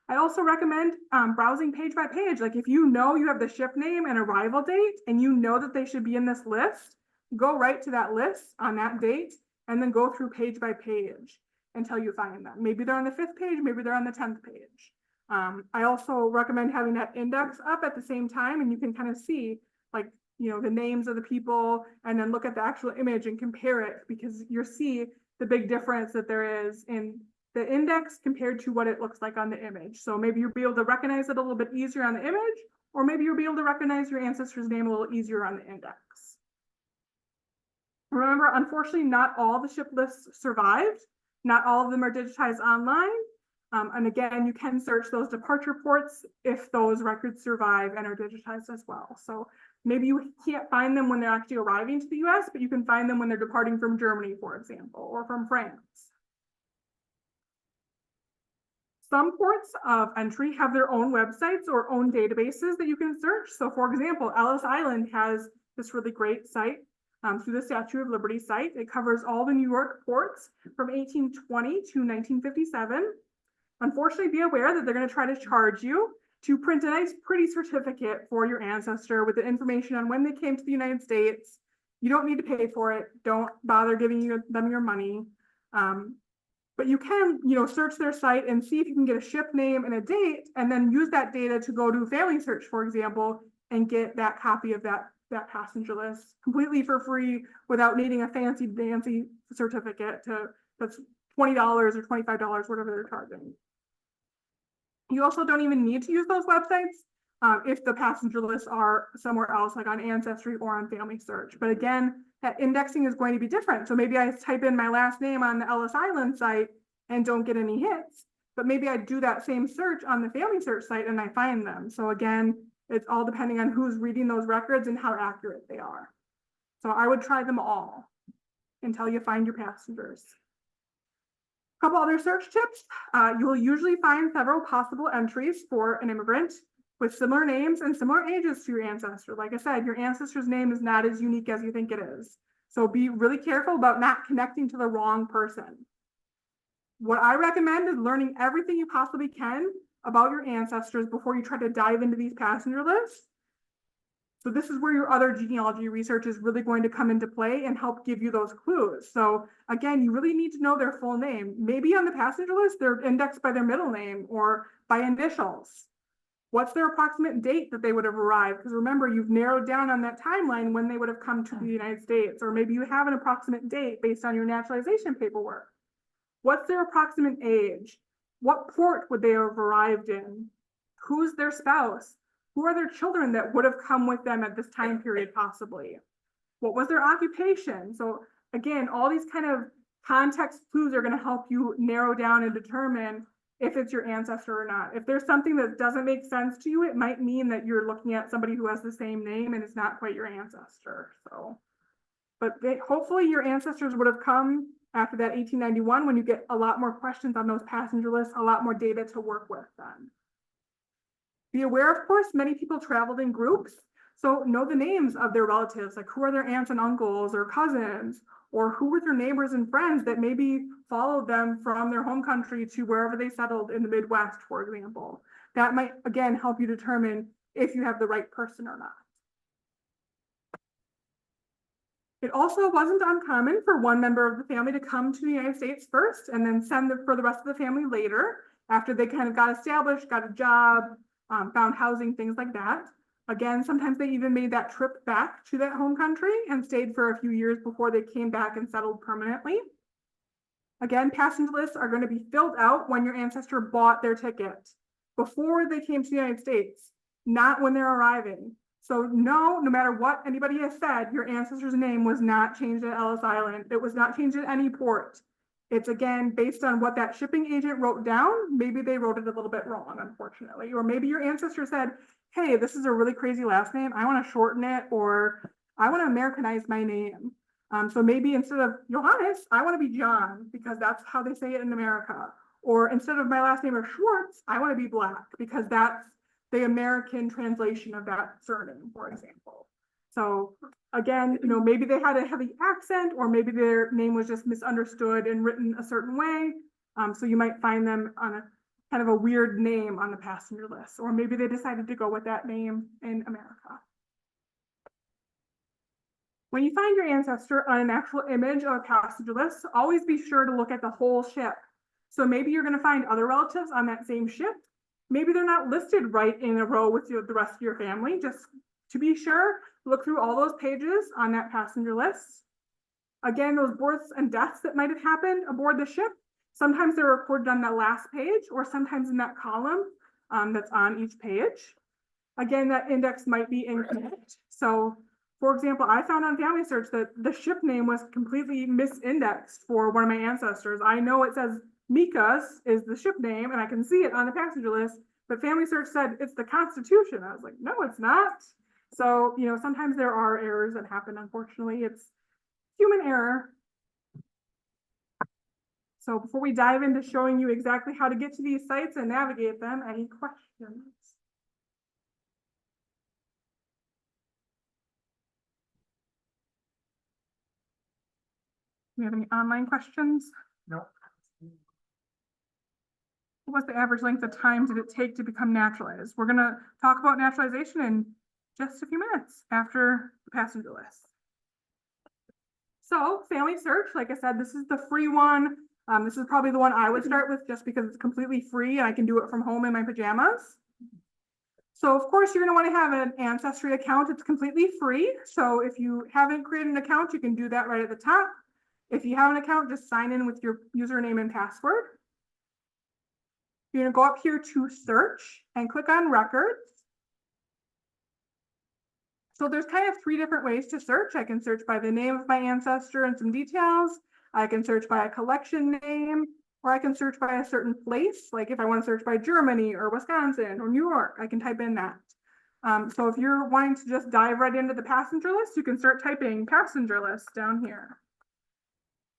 I also recommend browsing page by page. Like if you know you have the ship name and arrival date and you know that they should be in this list, go right to that list on that date and then go through page by page until you find them. Maybe they're on the 5th page, maybe they're on the 10th page. I also recommend having that index up at the same time, and you can kind of see like, the names of the people and then look at the actual image and compare it, because you'll see the big difference that there is in the index compared to what it looks like on the image. So maybe you'll be able to recognize it a little bit easier on the image, or maybe you'll be able to recognize your ancestor's name a little easier on the index. Remember, unfortunately, not all the ship lists survived. Not all of them are digitized online. And again, you can search those departure ports if those records survive and are digitized as well. So maybe you can't find them when they're actually arriving to the US, but you can find them when they're departing from Germany, for example, or from France. Some ports of entry have their own websites or own databases that you can search. So for example, Ellis Island has this really great site through the Statue of Liberty site. It covers all the New York ports from 1820 to 1957. Unfortunately, be aware that they're going to try to charge you to print a nice, pretty certificate for your ancestor with the information on when they came to the United States. You don't need to pay for it. Don't bother giving them your money. But you can, search their site and see if you can get a ship name and a date, and then use that data to go do family search, for example, and get that copy of that passenger list completely for free without needing a fancy certificate that's $20 or $25, whatever they're charging. You also don't even need to use those websites if the passenger lists are somewhere else, like on Ancestry or on Family Search. But again, that indexing is going to be different. So maybe I type in my last name on the Ellis Island site and don't get any hits, but maybe I do that same search on the Family Search site and I find them. So again, it's all depending on who's reading those records and how accurate they are. So I would try them all until you find your passengers. A couple other search tips. You will usually find several possible entries for an immigrant with similar names and similar ages to your ancestor. Like I said, your ancestor's name is not as unique as you think it is. So be really careful about not connecting to the wrong person. What I recommend is learning everything you possibly can about your ancestors before you try to dive into these passenger lists. So this is where your other genealogy research is really going to come into play and help give you those clues. So again, you really need to know their full name. Maybe on the passenger list, they're indexed by their middle name or by initials. What's their approximate date that they would have arrived? Because remember, you've narrowed down on that timeline when they would have come to the United States, or maybe you have an approximate date based on your naturalization paperwork. What's their approximate age? What port would they have arrived in? Who's their spouse? Who are their children that would have come with them at this time period possibly? What was their occupation? So again, all these kind of context clues are going to help you narrow down and determine if it's your ancestor or not. If there's something that doesn't make sense to you, it might mean that you're looking at somebody who has the same name and it's not quite your ancestor. So, but hopefully your ancestors would have come after that 1891 when you get a lot more questions on those passenger lists, a lot more data to work with then. Be aware, of course, many people traveled in groups. So know the names of their relatives, like who are their aunts and uncles or cousins, or who were their neighbors and friends that maybe followed them from their home country to wherever they settled in the Midwest, for example. That might, again, help you determine if you have the right person or not. It also wasn't uncommon for one member of the family to come to the United States first and then send for the rest of the family later, after they kind of got established, got a job, found housing, things like that. Again, sometimes they even made that trip back to that home country and stayed for a few years before they came back and settled permanently. Again, passenger lists are going to be filled out when your ancestor bought their ticket, before they came to the United States, not when they're arriving. So no matter what anybody has said, your ancestor's name was not changed at Ellis Island. It was not changed at any port. It's again, based on what that shipping agent wrote down. Maybe they wrote it a little bit wrong, unfortunately. Or maybe your ancestor said, hey, this is a really crazy last name. I want to shorten it, or I want to Americanize my name. So maybe instead of Johannes, I want to be John, because that's how they say it in America. Or instead of my last name of Schwartz, I want to be Black, because that's the American translation of that surname, for example. So again, maybe they had a heavy accent, or maybe their name was just misunderstood and written a certain way. So you might find them on a kind of a weird name on the passenger list, or maybe they decided to go with that name in America. When you find your ancestor on an actual image of a passenger list, always be sure to look at the whole ship. So maybe you're going to find other relatives on that same ship. Maybe they're not listed right in a row with the rest of your family. Just to be sure, look through all those pages on that passenger list. Again, those births and deaths that might have happened aboard the ship, sometimes they're recorded on that last page, or sometimes in that column that's on each page. Again, that index might be incorrect. So, for example, I found on Family Search that the ship name was completely misindexed for one of my ancestors. I know it says Mika's is the ship name, and I can see it on the passenger list, but Family Search said it's the Constitution. I was like, no, it's not. So, sometimes there are errors that happen, unfortunately. It's human error. So before we dive into showing you exactly how to get to these sites and navigate them, any questions? Do you have any online questions? No. What's the average length of time did it take to become naturalized? We're going to talk about naturalization in just a few minutes after the passenger list. So Family Search, like I said, this is the free one. This is probably the one I would start with just because it's completely free and I can do it from home in my pajamas. So of course you're going to want to have an Ancestry account. It's completely free. So if you haven't created an account, you can do that right at the top. If you have an account, just sign in with your username and password. You're going to go up here to search and click on records. So there's kind of three different ways to search. I can search by the name of my ancestor and some details. I can search by a collection name, or I can search by a certain place. Like if I want to search by Germany or Wisconsin or New York, I can type in that. So if you're wanting to just dive right into the passenger list, you can start typing passenger list down here.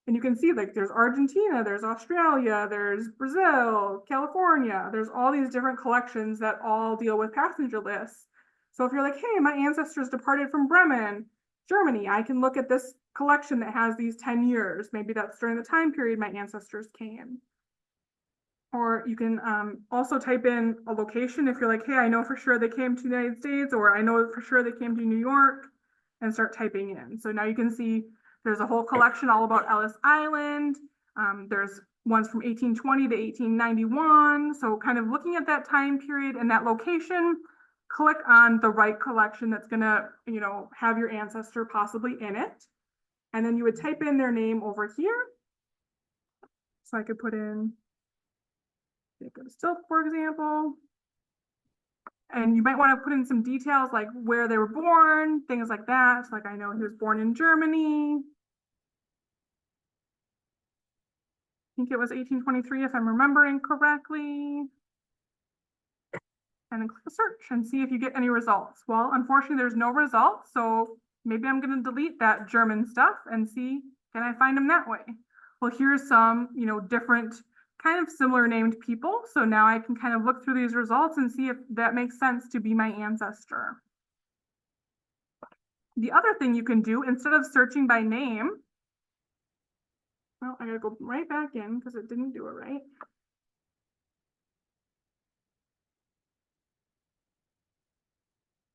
And you can see like there's Argentina, there's Australia, there's Brazil, California. There's all these different collections that all deal with passenger lists. So if you're like, hey, my ancestors departed from Bremen, Germany, I can look at this collection that has these 10 years. Maybe that's during the time period my ancestors came. Or you can also type in a location if you're like, hey, I know for sure they came to the United States, or I know for sure they came to New York, and start typing in. So now you can see there's a whole collection all about Ellis Island. There's ones from 1820 to 1891. So kind of looking at that time period and that location, click on the right collection that's gonna, have your ancestor possibly in it. And then you would type in their name over here. So I could put in, go to Stilp, for example. And you might want to put in some details like where they were born, things like that. So like I know he was born in Germany. I think it was 1823 if I'm remembering correctly. And then click search and see if you get any results. Well, unfortunately, there's no results. So maybe I'm going to delete that German stuff and see, can I find them that way? Well, here's some, different kind of similar named people. So now I can kind of look through these results and see if that makes sense to be my ancestor. The other thing you can do, instead of searching by name, well, I gotta go right back in because it didn't do it right.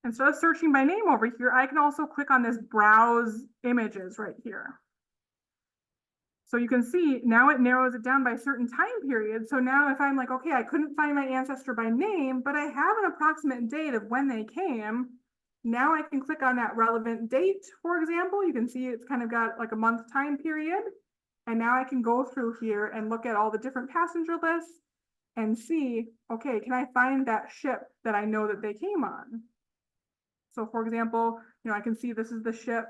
Instead of searching by name over here, I can also click on this browse images right here. So you can see now it narrows it down by certain time periods. So now if I'm like, okay, I couldn't find my ancestor by name, but I have an approximate date of when they came. Now I can click on that relevant date, for example. You can see it's kind of got like a month time period. And now I can go through here and look at all the different passenger lists and see, okay, can I find that ship that I know that they came on? So for example, I can see this is the ship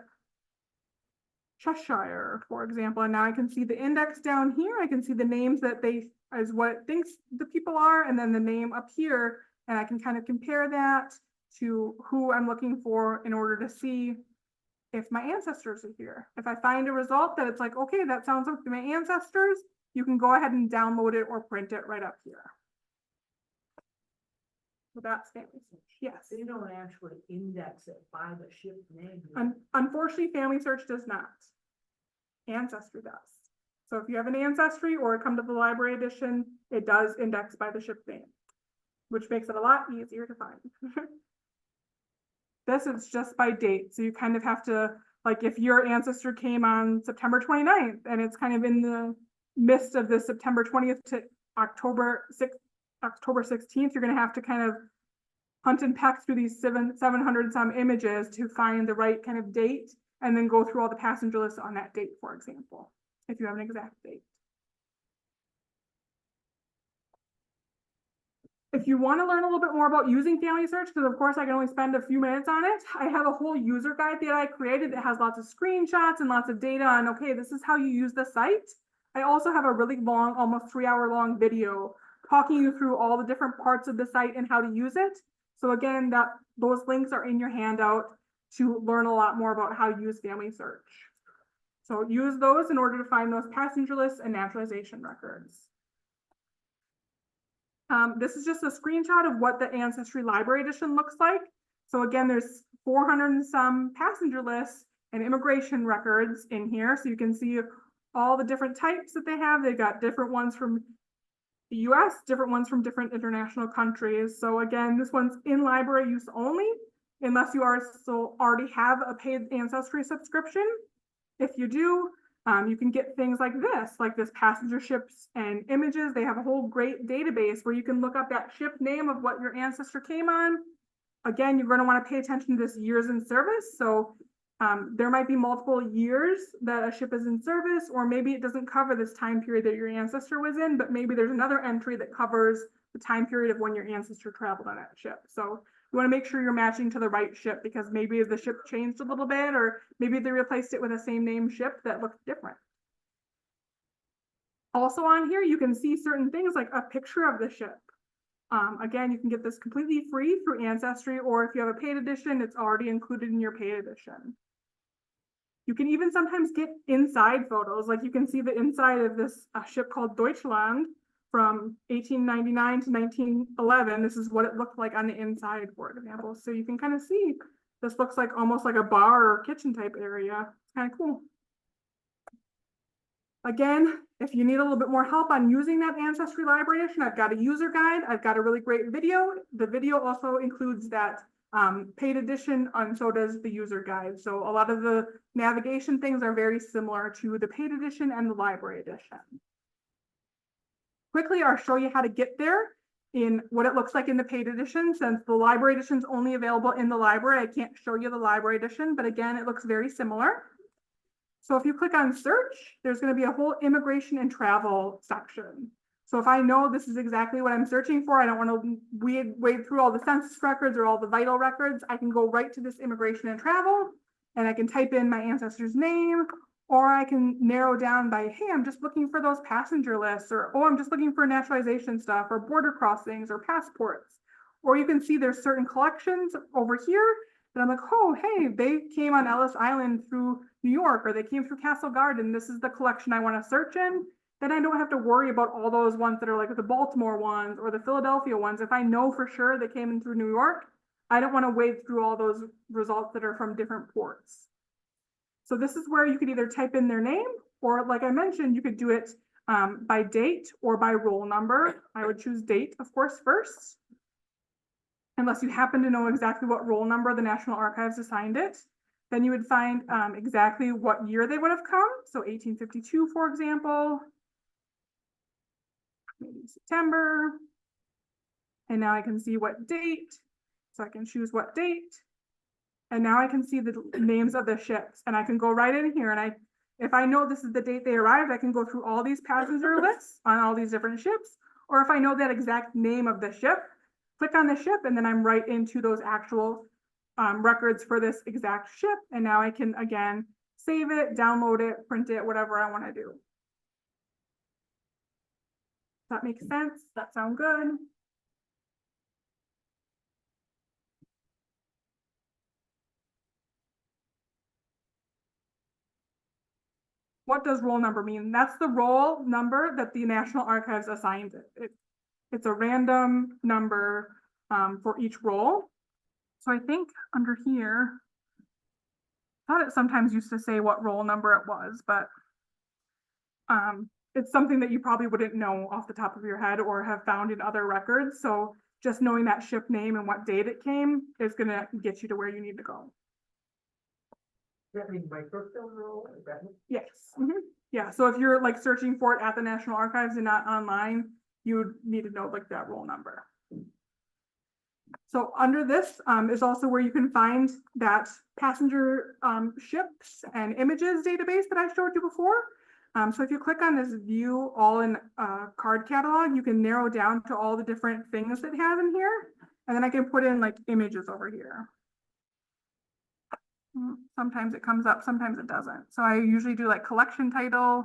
Cheshire, for example, and now I can see the index down here. I can see the names that is what it thinks the people are, and then the name up here, and I can kind of compare that to who I'm looking for in order to see if my ancestors are here. If I find a result that it's like, okay, that sounds like my ancestors, you can go ahead and download it or print it right up here. So that's Family Search. Yes. They don't actually index it by the ship name. Unfortunately, Family Search does not. Ancestry does. So if you have an Ancestry or come to the library edition, it does index by the ship name, which makes it a lot easier to find. This is just by date. So you kind of have to, like if your ancestor came on September 29th and it's kind of in the midst of the September 20th to October 16th, you're going to have to kind of hunt and peck through these 700 some images to find the right kind of date, and then go through all the passenger lists on that date, for example, if you have an exact date. If you want to learn a little bit more about using Family Search, because of course I can only spend a few minutes on it, I have a whole user guide that I created that has lots of screenshots and lots of data on, okay, this is how you use the site. I also have a really long, almost 3 hour long video talking you through all the different parts of the site and how to use it. So again, those links are in your handout to learn a lot more about how to use Family Search. So use those in order to find those passenger lists and naturalization records. This is just a screenshot of what the Ancestry Library Edition looks like. So again, there's 400 and some passenger lists and immigration records in here. So you can see all the different types that they have. They've got different ones from the US, different ones from different international countries. So again, this one's in library use only, unless you already have a paid Ancestry subscription. If you do, you can get things like this passenger ships and images. They have a whole great database where you can look up that ship name of what your ancestor came on. Again, you're going to want to pay attention to this years in service. So there might be multiple years that a ship is in service, or maybe it doesn't cover this time period that your ancestor was in, but maybe there's another entry that covers the time period of when your ancestor traveled on that ship. So you want to make sure you're matching to the right ship, because maybe the ship changed a little bit, or maybe they replaced it with a same name ship that looked different. Also on here, you can see certain things like a picture of the ship. Again, you can get this completely free through Ancestry, or if you have a paid edition, it's already included in your paid edition. You can even sometimes get inside photos, like you can see the inside of this ship called Deutschland from 1899 to 1911. This is what it looked like on the inside, for example. So you can kind of see, this looks like almost like a bar or kitchen type area. It's kind of cool. Again, if you need a little bit more help on using that Ancestry Library Edition, I've got a user guide. I've got a really great video. The video also includes that paid edition, and so does the user guide. So a lot of the navigation things are very similar to the paid edition and the library edition. Quickly, I'll show you how to get there in what it looks like in the paid edition. Since the library edition is only available in the library, I can't show you the library edition, but again, it looks very similar. So if you click on search, there's going to be a whole immigration and travel section. So if I know this is exactly what I'm searching for, I don't want to wade through all the census records or all the vital records, I can go right to this immigration and travel, and I can type in my ancestor's name, or I can narrow down by, hey, I'm just looking for those passenger lists, or, oh, I'm just looking for naturalization stuff, or border crossings, or passports. Or you can see there's certain collections over here that I'm like, oh, hey, they came on Ellis Island through New York, or they came through Castle Garden. This is the collection I want to search in. Then I don't have to worry about all those ones that are like the Baltimore ones or the Philadelphia ones. If I know for sure they came in through New York, I don't want to wade through all those results that are from different ports. So this is where you could either type in their name, or like I mentioned, you could do it by date or by roll number. I would choose date, of course, first, unless you happen to know exactly what roll number the National Archives assigned it. Then you would find exactly what year they would have come. So 1852, for example, maybe September. And now I can see what date. So I can choose what date. And now I can see the names of the ships, and I can go right in here. And if I know this is the date they arrived, I can go through all these passenger lists on all these different ships. Or if I know that exact name of the ship, click on the ship, and then I'm right into those actual records for this exact ship. And now I can, again, save it, download it, print it, whatever I want to do. That makes sense? That sound good? What does roll number mean? That's the roll number that the National Archives assigned it. It's a random number for each roll. So I think under here, I thought it sometimes used to say what roll number it was, but it's something that you probably wouldn't know off the top of your head or have found in other records. So just knowing that ship name and what date it came is going to get you to where you need to go. That means microfilm roll, is that it? Yes. Mm-hmm. Yeah. So if you're like searching for it at the National Archives and not online, you would need to know like that roll number. So under this is also where you can find that passenger ships and images database that I showed you before. So if you click on this view all in card catalog, you can narrow down to all the different things that it has in here. And then I can put in like images over here. Sometimes it comes up, sometimes it doesn't. So I usually do like collection title.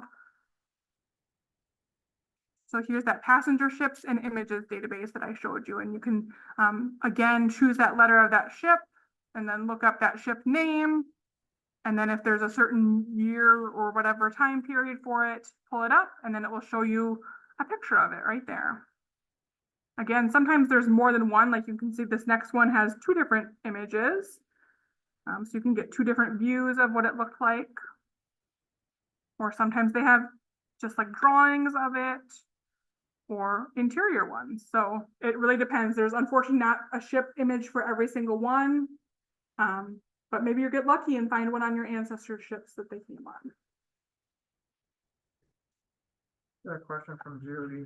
So here's that passenger ships and images database that I showed you, and you can, again, choose that letter of that ship and then look up that ship name. And then if there's a certain year or whatever time period for it, pull it up, and then it will show you a picture of it right there. Again, sometimes there's more than one, like you can see this next one has 2 different images. So you can get 2 different views of what it looked like. Or sometimes they have just like drawings of it or interior ones. So it really depends. There's unfortunately not a ship image for every single one. But maybe you get lucky and find one on your ancestor ships that they came on. Got a question from Judy.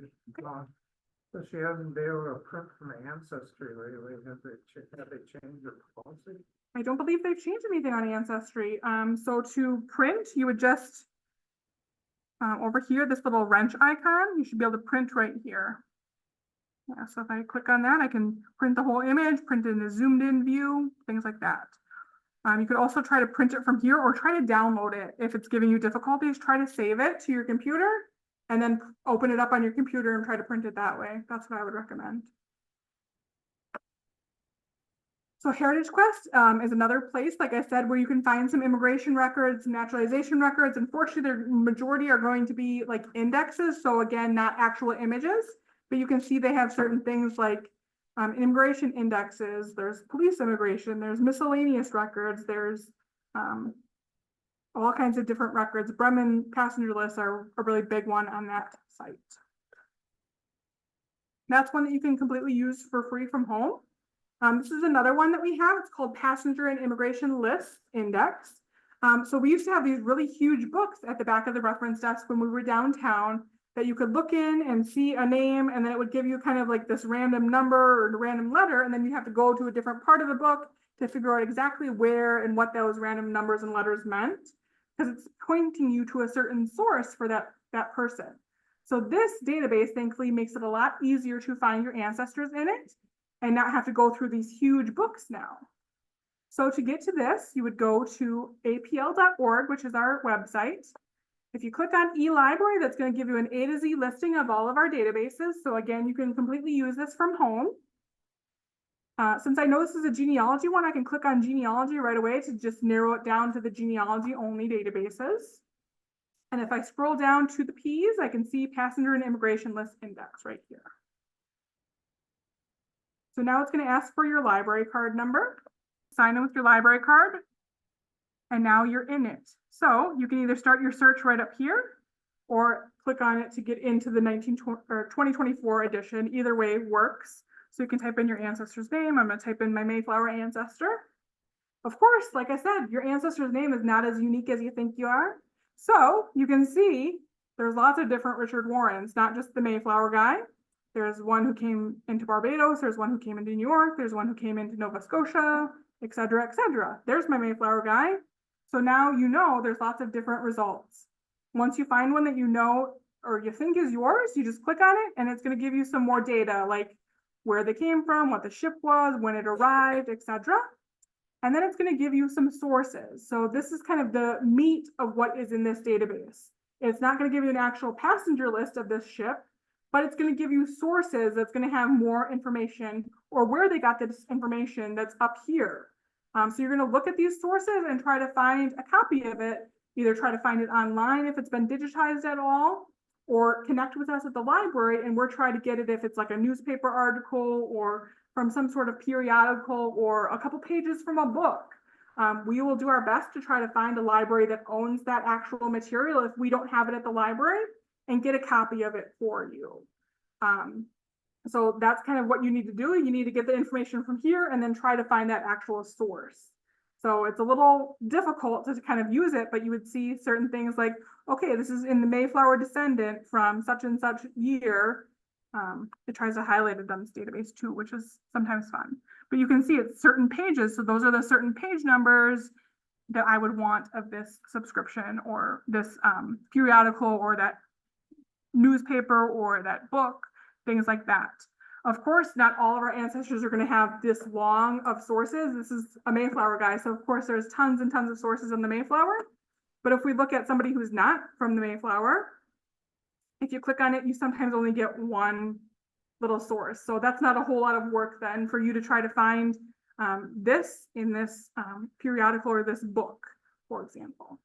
So she hasn't been able to print from the ancestry lately. Have they changed their policy? I don't believe they've changed anything on Ancestry. So to print, you would just, over here, this little wrench icon, you should be able to print right here. Yeah, so if I click on that, I can print the whole image, print it in a zoomed in view, things like that. You could also try to print it from here or try to download it. If it's giving you difficulties, try to save it to your computer and then open it up on your computer and try to print it that way. That's what I would recommend. So Heritage Quest is another place, like I said, where you can find some immigration records, naturalization records. Unfortunately, the majority are going to be like indexes. So again, not actual images, but you can see they have certain things like immigration indexes, there's police immigration, there's miscellaneous records, there's all kinds of different records. Bremen passenger lists are a really big one on that site. That's one that you can completely use for free from home. This is another one that we have. It's called Passenger and Immigration Lists Index. So we used to have these really huge books at the back of the reference desk when we were downtown that you could look in and see a name, and then it would give you kind of like this random number or random letter, and then you have to go to a different part of the book to figure out exactly where and what those random numbers and letters meant, because it's pointing you to a certain source for that person. So this database, thankfully, makes it a lot easier to find your ancestors in it and not have to go through these huge books now. So to get to this, you would go to apl.org, which is our website. If you click on eLibrary, that's going to give you an A to Z listing of all of our databases. So again, you can completely use this from home. Since I know this is a genealogy one, I can click on genealogy right away to just narrow it down to the genealogy only databases. And if I scroll down to the P's, I can see Passenger and Immigration List Index right here. So now it's going to ask for your library card number. Sign in with your library card. And now you're in it. So you can either start your search right up here or click on it to get into the 2024 edition. Either way works. So you can type in your ancestor's name. I'm going to type in my Mayflower ancestor. Of course, like I said, your ancestor's name is not as unique as you think you are. So you can see there's lots of different Richard Warrens, not just the Mayflower guy. There's one who came into Barbados. There's one who came into New York. There's one who came into Nova Scotia, et cetera, et cetera. There's my Mayflower guy. So now you know there's lots of different results. Once you find one that you know or you think is yours, you just click on it and it's going to give you some more data like where they came from, what the ship was, when it arrived, et cetera. And then it's going to give you some sources. So this is kind of the meat of what is in this database. It's not going to give you an actual passenger list of this ship, but it's going to give you sources that's going to have more information or where they got this information that's up here. So you're going to look at these sources and try to find a copy of it, either try to find it online if it's been digitized at all, or connect with us at the library and we're trying to get it if it's like a newspaper article or from some sort of periodical or a couple pages from a book. We will do our best to try to find a library that owns that actual material if we don't have it at the library and get a copy of it for you. So that's kind of what you need to do. You need to get the information from here and then try to find that actual source. So it's a little difficult to kind of use it, but you would see certain things like, okay, this is in the Mayflower descendant from such and such year. It tries to highlight a DUNS database too, which is sometimes fun. But you can see it's certain pages. So those are the certain page numbers that I would want of this subscription or this periodical or that newspaper or that book, things like that. Of course, not all of our ancestors are going to have this long of sources. This is a Mayflower guy. So of course, there's tons and tons of sources on the Mayflower. But if we look at somebody who's not from the Mayflower, if you click on it, you sometimes only get one little source. So that's not a whole lot of work then for you to try to find this in this periodical or this book, for example.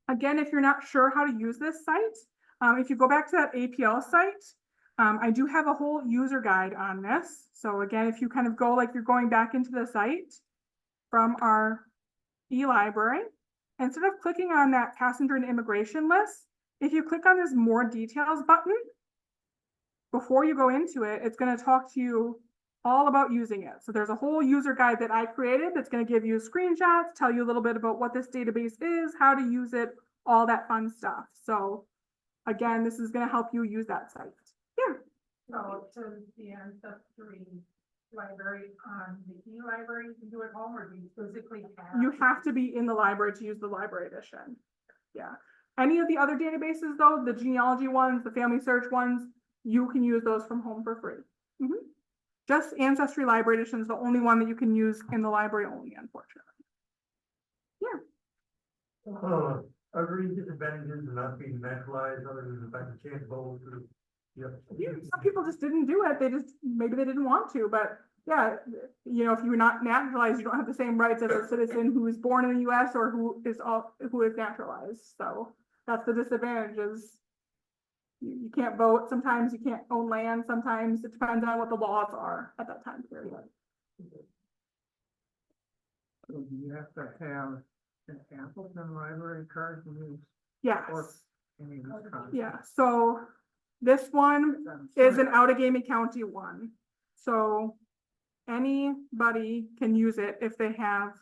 Again, if you're not sure how to use this site, if you go back to that APL site, I do have a whole user guide on this. So again, if you kind of go like you're going back into the site from our e-library, instead of clicking on that passenger and immigration list, if you click on this more details button, before you go into it, it's going to talk to you all about using it. So there's a whole user guide that I created that's going to give you screenshots, tell you a little bit about what this database is, how to use it, all that fun stuff. So again, this is going to help you use that site. Yeah. So to the ancestry library on the e-library, you can do it home, or do you physically have? You have to be in the library to use the library edition. Yeah. Any of the other databases though, the genealogy ones, the family search ones, you can use those from home for free. Just Ancestry Library Edition is the only one that you can use in the library only, unfortunately. Yeah. Agree to the advantages of not being naturalized, other than the fact you can't vote. Yeah, some people just didn't do it. Maybe they didn't want to, but yeah, you know, if you're not naturalized, you don't have the same rights as a citizen who is born in the US or who is naturalized. So that's the disadvantage is you can't vote. Sometimes you can't own land. Sometimes it depends on what the laws are at that time period. So you have to have an Appleton library card to use. Yes. Or any of these cards. Yeah. So this one is an Outagamie County one. So anybody can use it if they have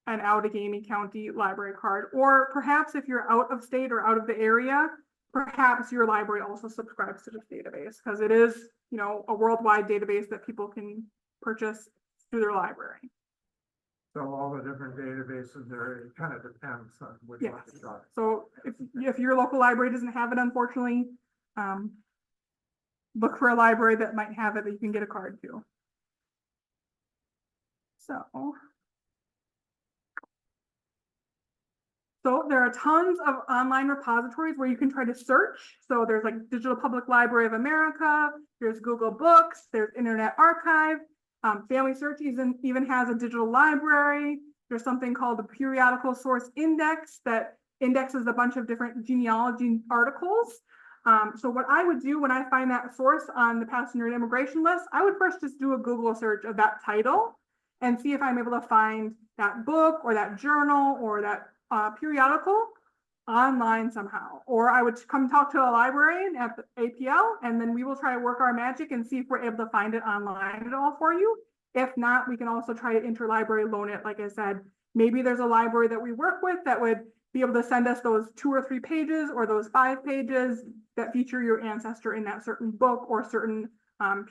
an Outagamie County library card, or perhaps if you're out of state or out of the area, perhaps your library also subscribes to this database because it is, you know, a worldwide database that people can purchase through their library. So all the different databases there, it kind of depends on which one Yes. you got. So if your local library doesn't have it, unfortunately, look for a library that might have it that you can get a card to. So there are tons of online repositories where you can try to search. So there's like Digital Public Library of America, there's Google Books, there's Internet Archive, Family Search even has a digital library. There's something called the Periodical Source Index that indexes a bunch of different genealogy articles. So what I would do when I find that source on the passenger and immigration list, I would first just do a Google search of that title and see if I'm able to find that book or that journal or that periodical online somehow. Or I would come talk to a librarian at the APL, and then we will try to work our magic and see if we're able to find it online at all for you. If not, we can also try to interlibrary loan it. Like I said, maybe there's a library that we work with that would be able to send us those 2 or 3 pages or those 5 pages that feature your ancestor in that certain book or certain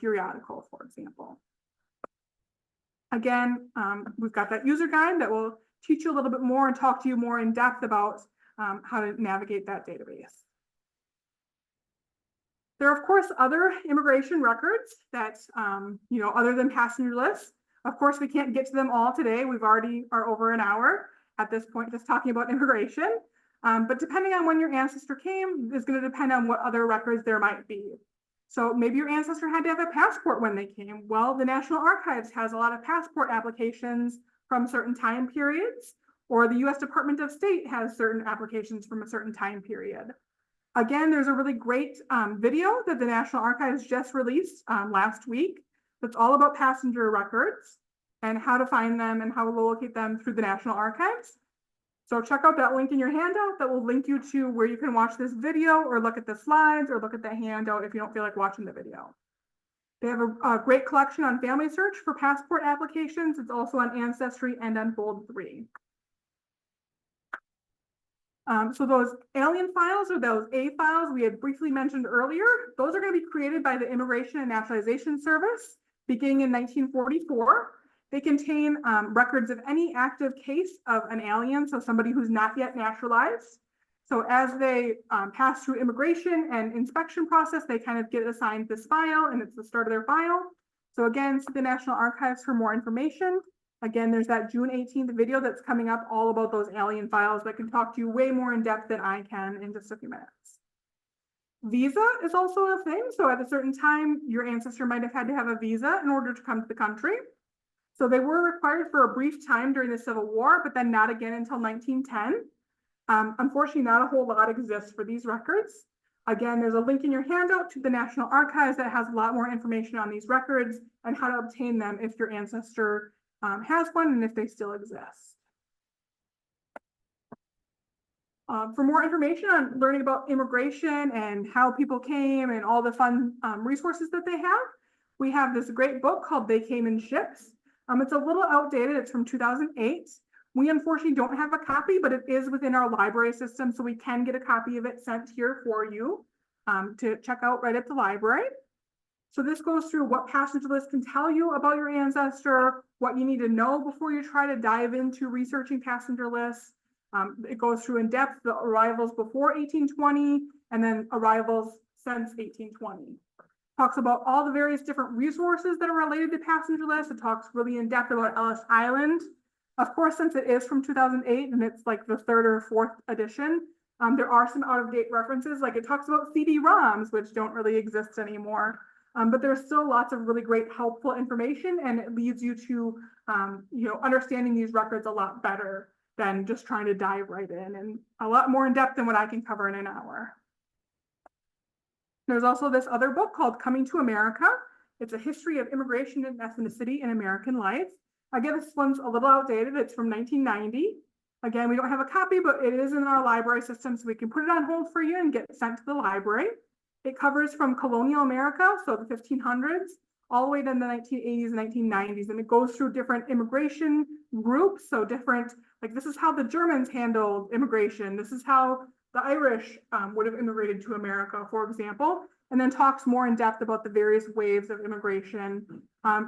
periodical, for example. Again, we've got that user guide that will teach you a little bit more and talk to you more in depth about how to navigate that database. There are, of course, other immigration records that, you know, other than passenger lists. Of course, we can't get to them all today. We've already are over an hour at this point just talking about immigration. But depending on when your ancestor came is going to depend on what other records there might be. So maybe your ancestor had to have a passport when they came. Well, the National Archives has a lot of passport applications from certain time periods, or the US Department of State has certain applications from a certain time period. Again, there's a really great video that the National Archives just released last week that's all about passenger records and how to find them and how to locate them through the National Archives. So check out that link in your handout that will link you to where you can watch this video or look at the slides or look at the handout if you don't feel like watching the video. They have a great collection on Family Search for passport applications. It's also on Ancestry and on Fold3. So those alien files or those A files we had briefly mentioned earlier, those are going to be created by the Immigration and Naturalization Service beginning in 1944. They contain records of any active case of an alien, so somebody who's not yet naturalized. So as they pass through immigration and inspection process, they kind of get assigned this file, and it's the start of their file. So again, see the National Archives for more information. Again, there's that June 18th video that's coming up all about those alien files that can talk to you way more in depth than I can in just a few minutes. Visa is also a thing. So at a certain time, your ancestor might have had to have a visa in order to come to the country. So they were required for a brief time during the Civil War, but then not again until 1910. Unfortunately, not a whole lot exists for these records. Again, there's a link in your handout to the National Archives that has a lot more information on these records and how to obtain them if your ancestor has one and if they still exist. For more information on learning about immigration and how people came and all the fun resources that they have, we have this great book called They Came in Ships. It's a little outdated, it's from 2008. We unfortunately don't have a copy, but it is within our library system, so we can get a copy of it sent here for you to check out right at the library. So this goes through what passenger lists can tell you about your ancestor, what you need to know before you try to dive into researching passenger lists. It goes through in depth the arrivals before 1820 and then arrivals since 1820. Talks about all the various different resources that are related to passenger lists. It talks really in depth about Ellis Island. Of course, since it is from 2008 and it's like the 3rd or 4th edition, there are some out-of-date references. Like it talks about CD-ROMs, which don't really exist anymore. But there's still lots of really great helpful information, and it leads you to understanding these records a lot better than just trying to dive right in, and a lot more in depth than what I can cover in an hour. There's also this other book called Coming to America. It's a history of immigration and ethnicity in American life. Again, this one's a little outdated. It's from 1990. Again, we don't have a copy, but it is in our library system, so we can put it on hold for you and get it sent to the library. It covers from colonial America, so the 1500s, all the way to the 1980s and 1990s. And it goes through different immigration groups. So different, like this is how the Germans handled immigration. This is how the Irish would have immigrated to America, for example, and then talks more in depth about the various waves of immigration,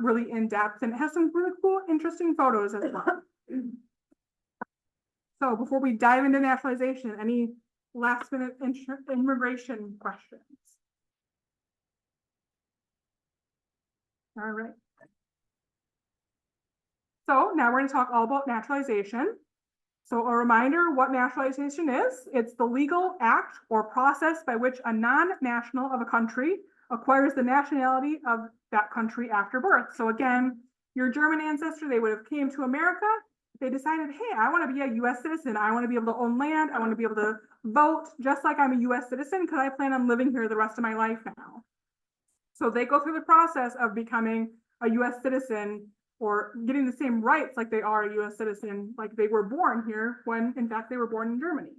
really in depth. And it has some really cool, interesting photos as well. So before we dive into naturalization, any last minute immigration questions? All right. So now we're going to talk all about naturalization. So a reminder what naturalization is. It's the legal act or process by which a non-national of a country acquires the nationality of that country after birth. So again, your German ancestor, they would have came to America. They decided, hey, I want to be a US citizen. I want to be able to own land. I want to be able to vote just like I'm a US citizen because I plan on living here the rest of my life now. So they go through the process of becoming a US citizen or getting the same rights like they are a US citizen, like they were born here when in fact they were born in Germany.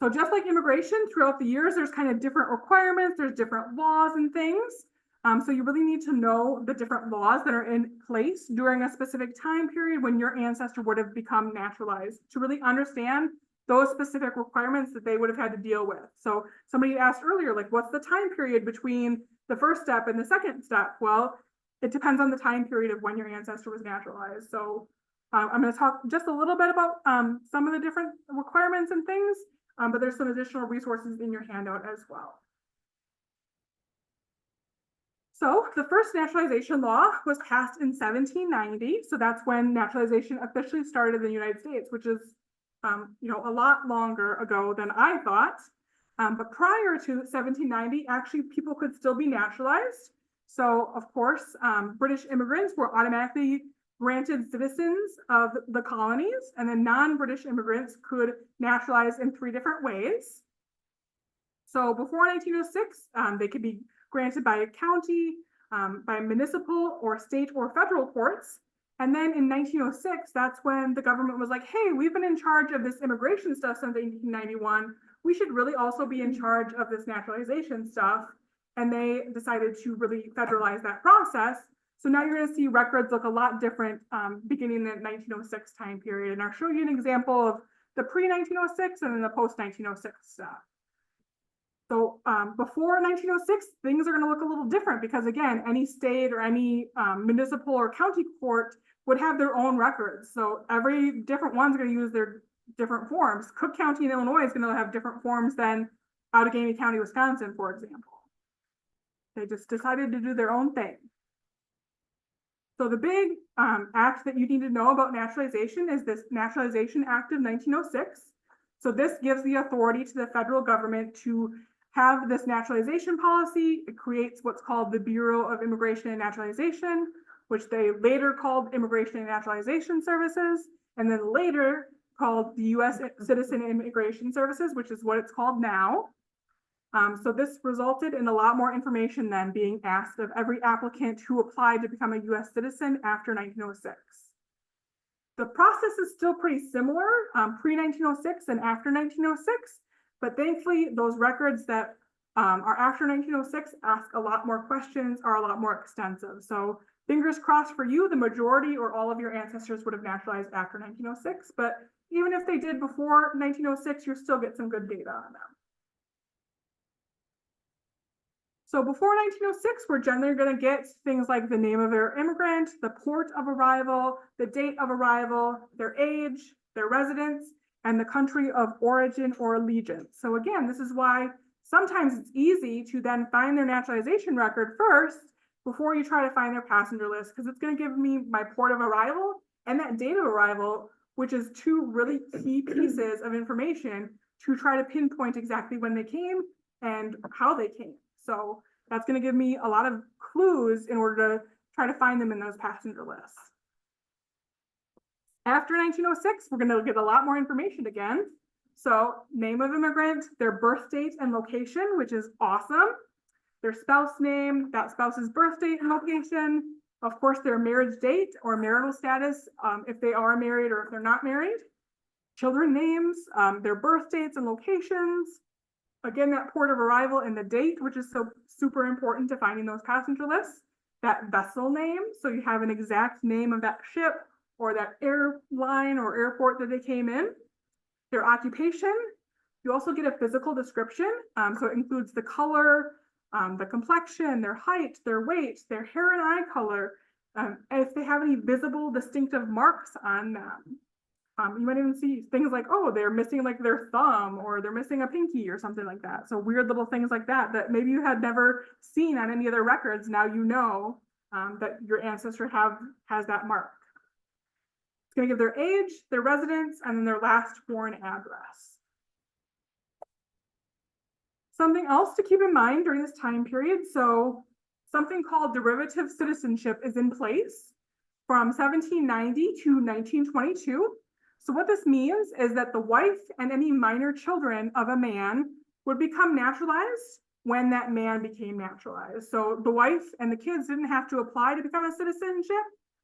So just like immigration, throughout the years, there's kind of different requirements, there's different laws and things. So you really need to know the different laws that are in place during a specific time period when your ancestor would have become naturalized to really understand those specific requirements that they would have had to deal with. So somebody asked earlier, like, what's the time period between the first step and the second step? Well, it depends on the time period of when your ancestor was naturalized. So I'm going to talk just a little bit about some of the different requirements and things, but there's some additional resources in your handout as well. So the first naturalization law was passed in 1790. So that's when naturalization officially started in the United States, which is a lot longer ago than I thought. But prior to 1790, actually people could still be naturalized. So of course, British immigrants were automatically granted citizens of the colonies, and then non-British immigrants could naturalize in 3 different ways. So before 1906, they could be granted by a county, by municipal or state or federal courts. And then in 1906, that's when the government was like, hey, we've been in charge of this immigration stuff since 1891. We should really also be in charge of this naturalization stuff. And they decided to really federalize that process. So now you're going to see records look a lot different beginning in the 1906 time period. And I'll show you an example of the pre-1906 and then the post-1906 stuff. So before 1906, things are going to look a little different because, again, any state or any municipal or county court would have their own records. So every different one's going to use their different forms. Cook County in Illinois is going to have different forms than Outagamie County, Wisconsin, for example. They just decided to do their own thing. So the big act that you need to know about naturalization is this Naturalization Act of 1906. So this gives the authority to the federal government to have this naturalization policy. It creates what's called the Bureau of Immigration and Naturalization, which they later called Immigration and Naturalization Services, and then later called the U.S. Citizen Immigration Services, which is what it's called now. So this resulted in a lot more information than being asked of every applicant who applied to become a U.S. citizen after 1906. The process is still pretty similar pre-1906 and after 1906, but thankfully those records that are after 1906 ask a lot more questions, are a lot more extensive. So fingers crossed for you, the majority or all of your ancestors would have naturalized after 1906, but even if they did before 1906, you'll still get some good data on them. So before 1906, we're generally going to get things like the name of their immigrant, the port of arrival, the date of arrival, their age, their residence, and the country of origin or allegiance. So again, this is why sometimes it's easy to then find their naturalization record first before you try to find their passenger list, because it's going to give me my port of arrival and that date of arrival, which is two really key pieces of information to try to pinpoint exactly when they came and how they came. So that's going to give me a lot of clues in order to try to find them in those passenger lists. After 1906, we're going to get a lot more information again. So name of immigrant, their birth date and location, which is awesome. Their spouse name, that spouse's birth date and location. Of course, their marriage date or marital status, if they are married or if they're not married. Children names, their birth dates and locations. Again, that port of arrival and the date, which is so super important to finding those passenger lists. That vessel name, so you have an exact name of that ship or that airline or airport that they came in. Their occupation. You also get a physical description, so it includes the color, the complexion, their height, their weight, their hair and eye color, and if they have any visible distinctive marks on them. You might even see things like, oh, they're missing like their thumb or they're missing a pinky or something like that. So weird little things like that that maybe you had never seen on any other records. Now you know that your ancestor has that mark. It's going to give their age, their residence, and then their last foreign address. Something else to keep in mind during this time period. So something called derivative citizenship is in place from 1790 to 1922. So what this means is that the wife and any minor children of a man would become naturalized when that man became naturalized. So the wife and the kids didn't have to apply to become a citizenship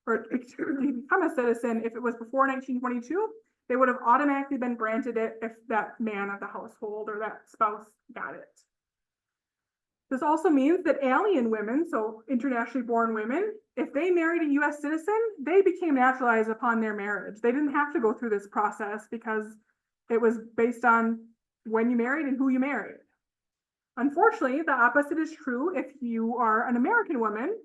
or to become a citizen if it was before 1922. They would have automatically been granted it if that man of the household or that spouse got it. This also means that alien women, so internationally born women, if they married a US citizen, they became naturalized upon their marriage. They didn't have to go through this process because it was based on when you married and who you married. Unfortunately, the opposite is true if you are an American woman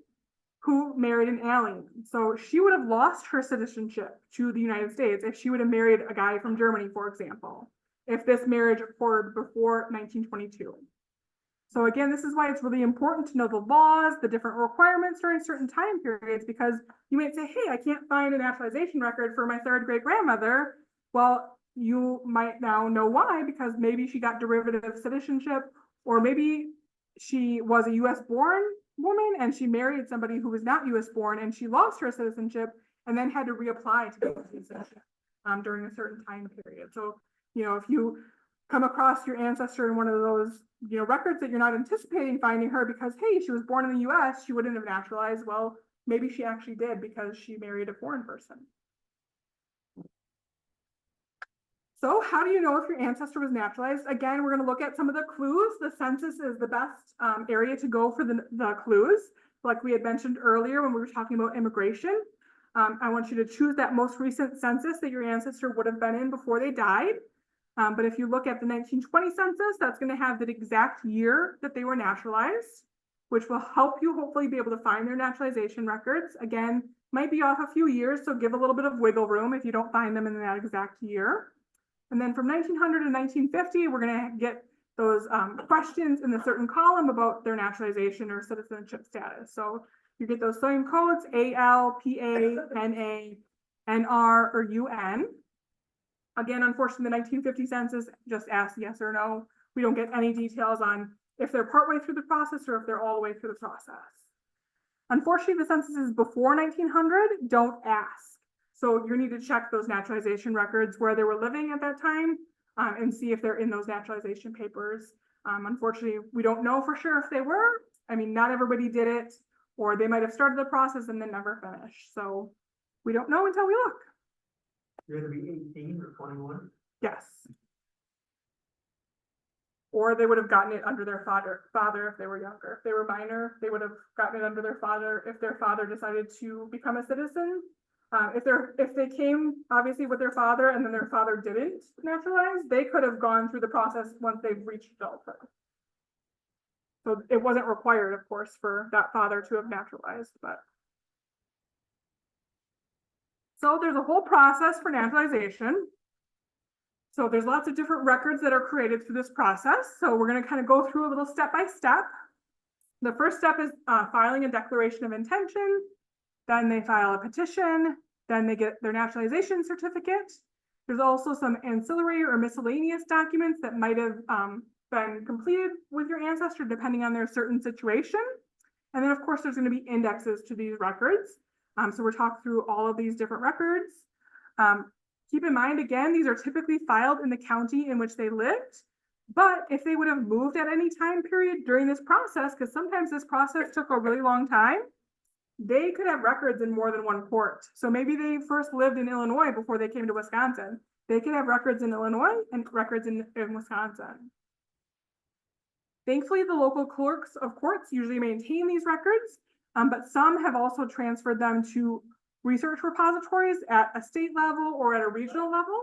who married an alien. So she would have lost her citizenship to the United States if she would have married a guy from Germany, for example, if this marriage occurred before 1922. So again, this is why it's really important to know the laws, the different requirements during certain time periods, because you might say, hey, I can't find a naturalization record for my third great grandmother. Well, you might now know why, because maybe she got derivative citizenship, or maybe she was a US born woman and she married somebody who was not US born and she lost her citizenship and then had to reapply to get citizenship during a certain time period. So, you know, if you come across your ancestor in one of those, you know, records that you're not anticipating finding her because, hey, she was born in the US, she wouldn't have naturalized. Well, maybe she actually did because she married a foreign person. So how do you know if your ancestor was naturalized? Again, we're going to look at some of the clues. The census is the best area to go for the clues. Like we had mentioned earlier when we were talking about immigration. I want you to choose that most recent census that your ancestor would have been in before they died. But if you look at the 1920 census, that's going to have the exact year that they were naturalized, which will help you hopefully be able to find their naturalization records. Again, might be off a few years, so give a little bit of wiggle room if you don't find them in that exact year. And then from 1900 to 1950, we're going to get those questions in a certain column about their naturalization or citizenship status. So You get those same codes, AL, PA, NA, NR, or UN. Again, unfortunately, the 1950 census just asks yes or no. We don't get any details on if they're partway through the process or if they're all the way through the process. Unfortunately, the censuses before 1900 don't ask. So you need to check those naturalization records where they were living at that time and see if they're in those naturalization papers. Unfortunately, we don't know for sure if they were. I mean, not everybody did it, or they might have started the process and then never finished. So we don't know until we look. You're gonna be 18 or 21? Yes. Or they would have gotten it under their father if they were younger. If they were minor, they would have gotten it under their father if their father decided to become a citizen. If they came obviously with their father and then their father didn't naturalize, they could have gone through the process once they've reached adulthood. So it wasn't required, of course, for that father to have naturalized, but. So there's a whole process for naturalization. So there's lots of different records that are created through this process. So we're going to kind of go through a little step by step. The first step is filing a declaration of intention. Then they file a petition. Then they get their naturalization certificate. There's also some ancillary or miscellaneous documents that might have been completed with your ancestor depending on their certain situation. And then of course there's going to be indexes to these records. So we're talking through all of these different records. Keep in mind, again, these are typically filed in the county in which they lived. But if they would have moved at any time period during this process, because sometimes this process took a really long time, they could have records in more than one court. So maybe they first lived in Illinois before they came to Wisconsin. They could have records in Illinois and records in Wisconsin. Thankfully, the local clerks of courts usually maintain these records, but some have also transferred them to research repositories at a state level or at a regional level.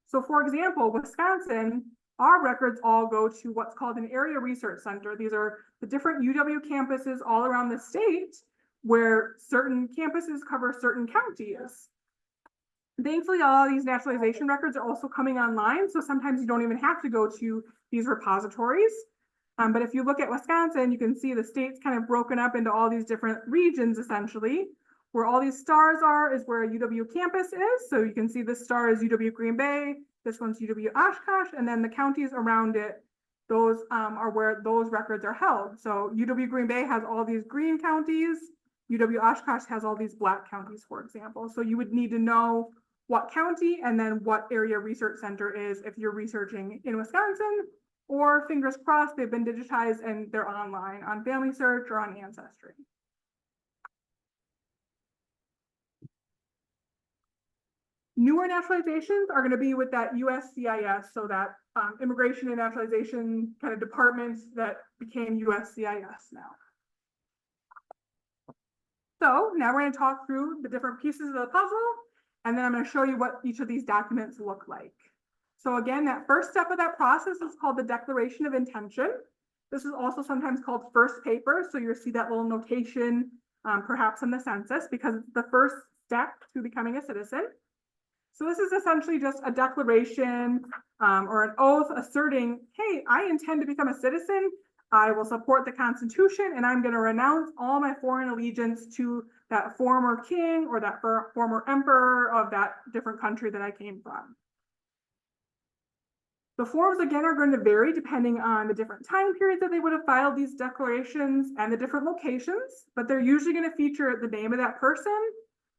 So for example, Wisconsin, our records all go to what's called an area research center. These are the different UW campuses all around the state where certain campuses cover certain counties. Thankfully, all of these naturalization records are also coming online. So sometimes you don't even have to go to these repositories. But if you look at Wisconsin, you can see the state's kind of broken up into all these different regions, essentially. Where all these stars are is where a UW campus is. So you can see this star is UW Green Bay, this one's UW Oshkosh, and then the counties around it, those are where those records are held. So UW Green Bay has all these green counties, UW Oshkosh has all these black counties, for example. So you would need to know what county and then what area research center is if you're researching in Wisconsin, or fingers crossed, they've been digitized and they're online on Family Search or on Ancestry. Newer naturalizations are going to be with that USCIS, so that Immigration and Naturalization kind of department that became USCIS now. So now we're going to talk through the different pieces of the puzzle, and then I'm going to show you what each of these documents look like. So again, that first step of that process is called the Declaration of Intention. This is also sometimes called first paper, so you'll see that little notation perhaps in the census because it's the first step to becoming a citizen. So this is essentially just a declaration or an oath asserting, hey, I intend to become a citizen. I will support the Constitution and I'm going to renounce all my foreign allegiance to that former king or that former emperor of that different country that I came from. The forms, again, are going to vary depending on the different time periods that they would have filed these declarations and the different locations, but they're usually going to feature the name of that person,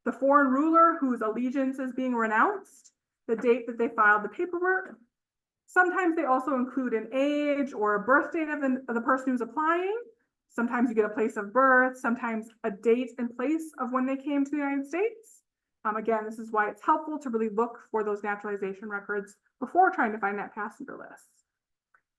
the foreign ruler whose allegiance is being renounced, the date that they filed the paperwork. Sometimes they also include an age or a birth date of the person who's applying. Sometimes you get a place of birth, sometimes a date and place of when they came to the United States. Again, this is why it's helpful to really look for those naturalization records before trying to find that passenger list.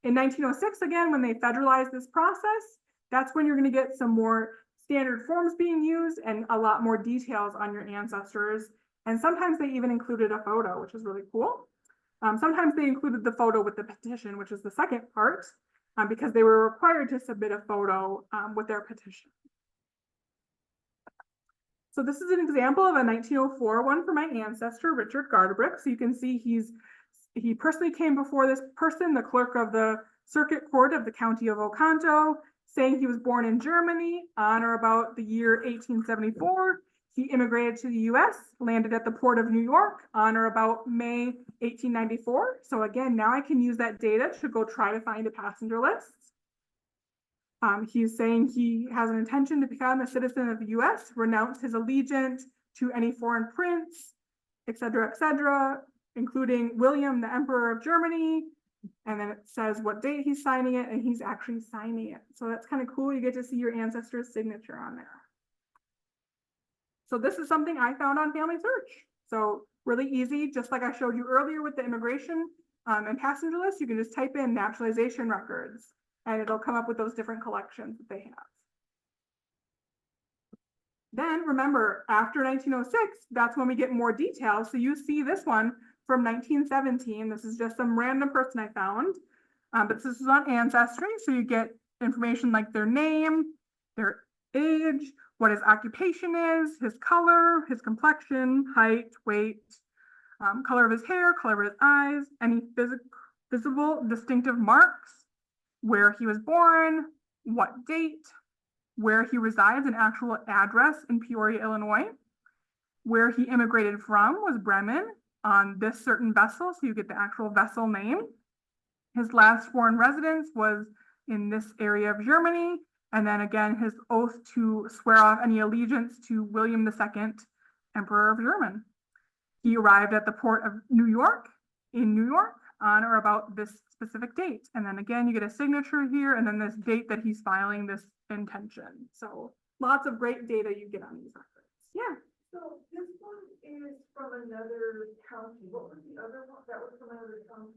In 1906, again, when they federalized this process, that's when you're going to get some more standard forms being used and a lot more details on your ancestors. And sometimes they even included a photo, which is really cool. Sometimes they included the photo with the petition, which is the second part, because they were required to submit a photo with their petition. So this is an example of a 1904 one for my ancestor, Richard Gardebrick. So you can see he personally came before this person, the clerk of the circuit court of the county of Oconto. saying he was born in Germany on or about the year 1874. He immigrated to the US, landed at the port of New York on or about May 1894. So again, now I can use that data to go try to find a passenger list. He's saying he has an intention to become a citizen of the US, renounce his allegiance to any foreign prince, et cetera, including William, the Emperor of Germany. And then it says what date he's signing it, and he's actually signing it. So that's kind of cool. You get to see your ancestor's signature on there. So this is something I found on Family Search. So really easy, just like I showed you earlier with the immigration and passenger list, you can just type in naturalization records and it'll come up with those different collections that they have. Then remember, after 1906, that's when we get more details. So you see this one from 1917. This is just some random person I found, but this is on Ancestry. So you get information like their name, their age, what his occupation is, his color, his complexion, height, weight, color of his hair, color of his eyes, any visible distinctive marks, where he was born, what date, where he resides, an actual address in Peoria, Illinois, where he immigrated from was Bremen on this certain vessel, so you get the actual vessel name. His last foreign residence was in this area of Germany, and then again, his oath to swear off any allegiance to William II, Emperor of Germany. He arrived at the port of New York, in New York, on or about this specific date. And then again, you get a signature here, and then this date that he's filing this intention. So lots of great data you get on these records. Yeah. So this one is from another county. What was the other one? That was from another county.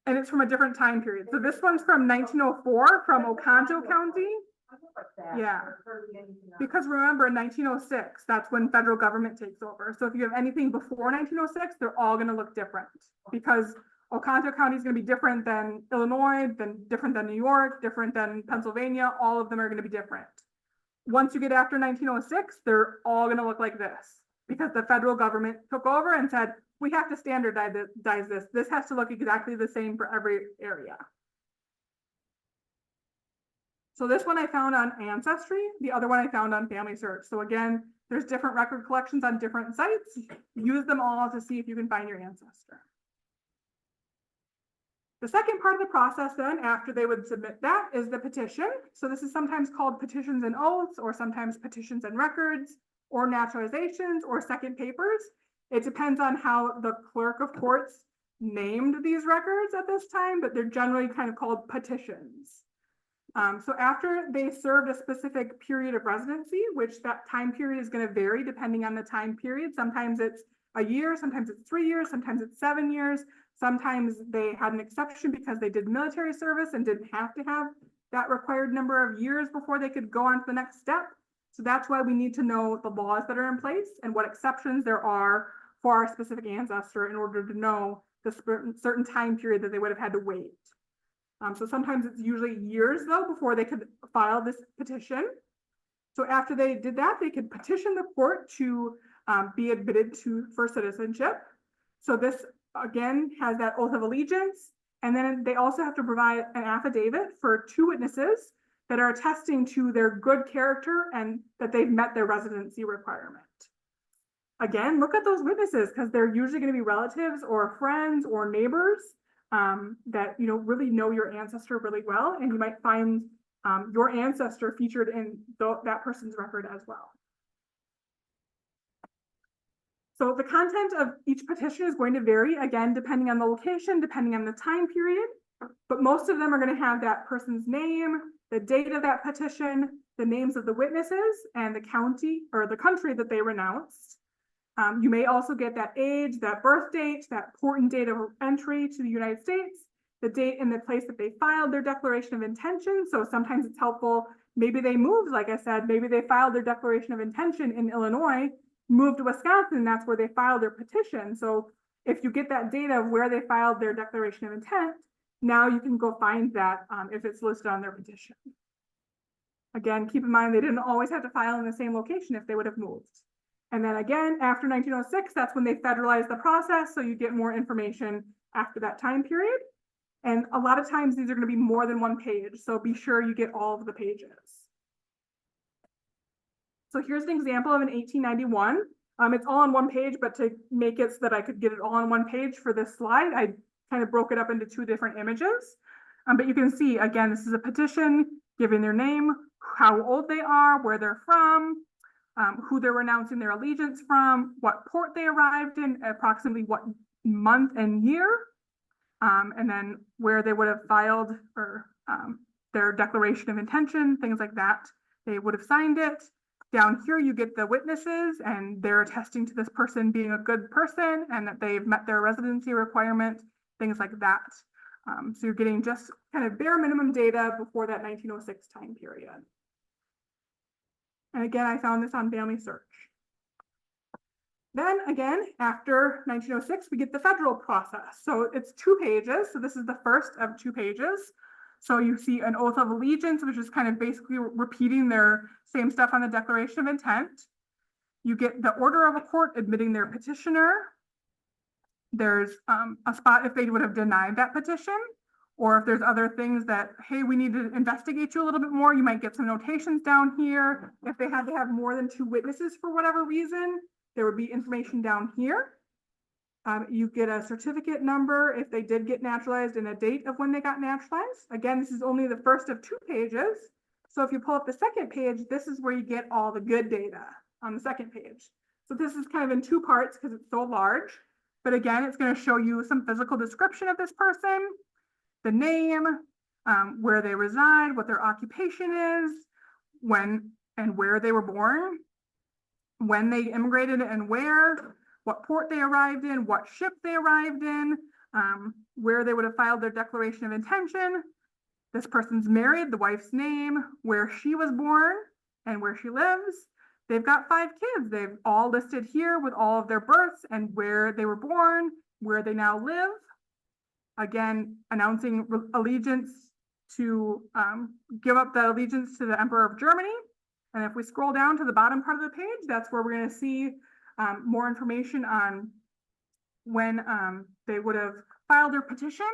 And it's from a different time period. So this one's from 1904 from Oconto County. I look like that. Yeah. Hardly anything else. Because remember, in 1906, that's when federal government takes over. So if you have anything before 1906, they're all going to look different because Oconto County is going to be different than Illinois, different than New York, different than Pennsylvania. All of them are going to be different. Once you get after 1906, they're all going to look like this because the federal government took over and said, we have to standardize this. This has to look exactly the same for every area. So this one I found on Ancestry. The other one I found on Family Search. So again, there's different record collections on different sites. Use them all to see if you can find your ancestor. The second part of the process then, after they would submit that, is the petition. So this is sometimes called petitions and oaths, or sometimes petitions and records, or naturalizations, or second papers. It depends on how the clerk of courts named these records at this time, but they're generally kind of called petitions. So after they served a specific period of residency, which that time period is going to vary depending on the time period. Sometimes it's a year, sometimes it's 3 years, sometimes it's 7 years. Sometimes they had an exception because they did military service and didn't have to have that required number of years before they could go on to the next step. So that's why we need to know the laws that are in place and what exceptions there are for our specific ancestor in order to know the certain time period that they would have had to wait. So sometimes it's usually years though before they could file this petition. So after they did that, they could petition the court to be admitted for citizenship. So this again has that oath of allegiance, and then they also have to provide an affidavit for 2 witnesses that are attesting to their good character and that they've met their residency requirement. Again, look at those witnesses because they're usually going to be relatives or friends or neighbors that really know your ancestor really well, and you might find your ancestor featured in that person's record as well. So the content of each petition is going to vary, again, depending on the location, depending on the time period, but most of them are going to have that person's name, the date of that petition, the names of the witnesses, and the county or the country that they renounced. You may also get that age, that birth date, that important date of entry to the United States, the date and the place that they filed their declaration of intention. So sometimes it's helpful. Maybe they moved, like I said, maybe they filed their declaration of intention in Illinois, moved to Wisconsin, and that's where they filed their petition. So if you get that data of where they filed their declaration of intent, now you can go find that if it's listed on their petition. Again, keep in mind, they didn't always have to file in the same location if they would have moved. And then again, after 1906, that's when they federalized the process. So you get more information after that time period. And a lot of times these are going to be more than one page, so be sure you get all of the pages. So here's an example of an 1891. It's all on one page, but to make it so that I could get it all on one page for this slide, I kind of broke it up into two different images. But you can see, again, this is a petition giving their name, how old they are, where they're from, who they're renouncing their allegiance from, what port they arrived in, approximately what month and year, and then where they would have filed or their declaration of intention, things like that. They would have signed it. Down here, you get the witnesses, and they're attesting to this person being a good person and that they've met their residency requirement, things like that. So you're getting just kind of bare minimum data before that 1906 time period. And again, I found this on Family Search. Then again, after 1906, we get the federal process. So it's 2 pages. So this is the first of 2 pages. So you see an oath of allegiance, which is kind of basically repeating their same stuff on the Declaration of Intent. You get the order of a court admitting their petitioner. There's a spot if they would have denied that petition, or if there's other things that, hey, we need to investigate you a little bit more, you might get some notations down here. If they had to have more than 2 witnesses for whatever reason, there would be information down here. You get a certificate number if they did get naturalized and a date of when they got naturalized. Again, this is only the first of 2 pages. So if you pull up the second page, this is where you get all the good data on the second page. So this is kind of in 2 parts because it's so large. But again, it's going to show you some physical description of this person, the name, where they reside, what their occupation is, when and where they were born, when they immigrated and where, what port they arrived in, what ship they arrived in, where they would have filed their declaration of intention. This person's married, the wife's name, where she was born and where she lives. They've got 5 kids. They've all listed here with all of their births and where they were born, where they now live. Again, announcing allegiance to give up that allegiance to the Emperor of Germany. And if we scroll down to the bottom part of the page, that's where we're going to see more information on when they would have filed their petition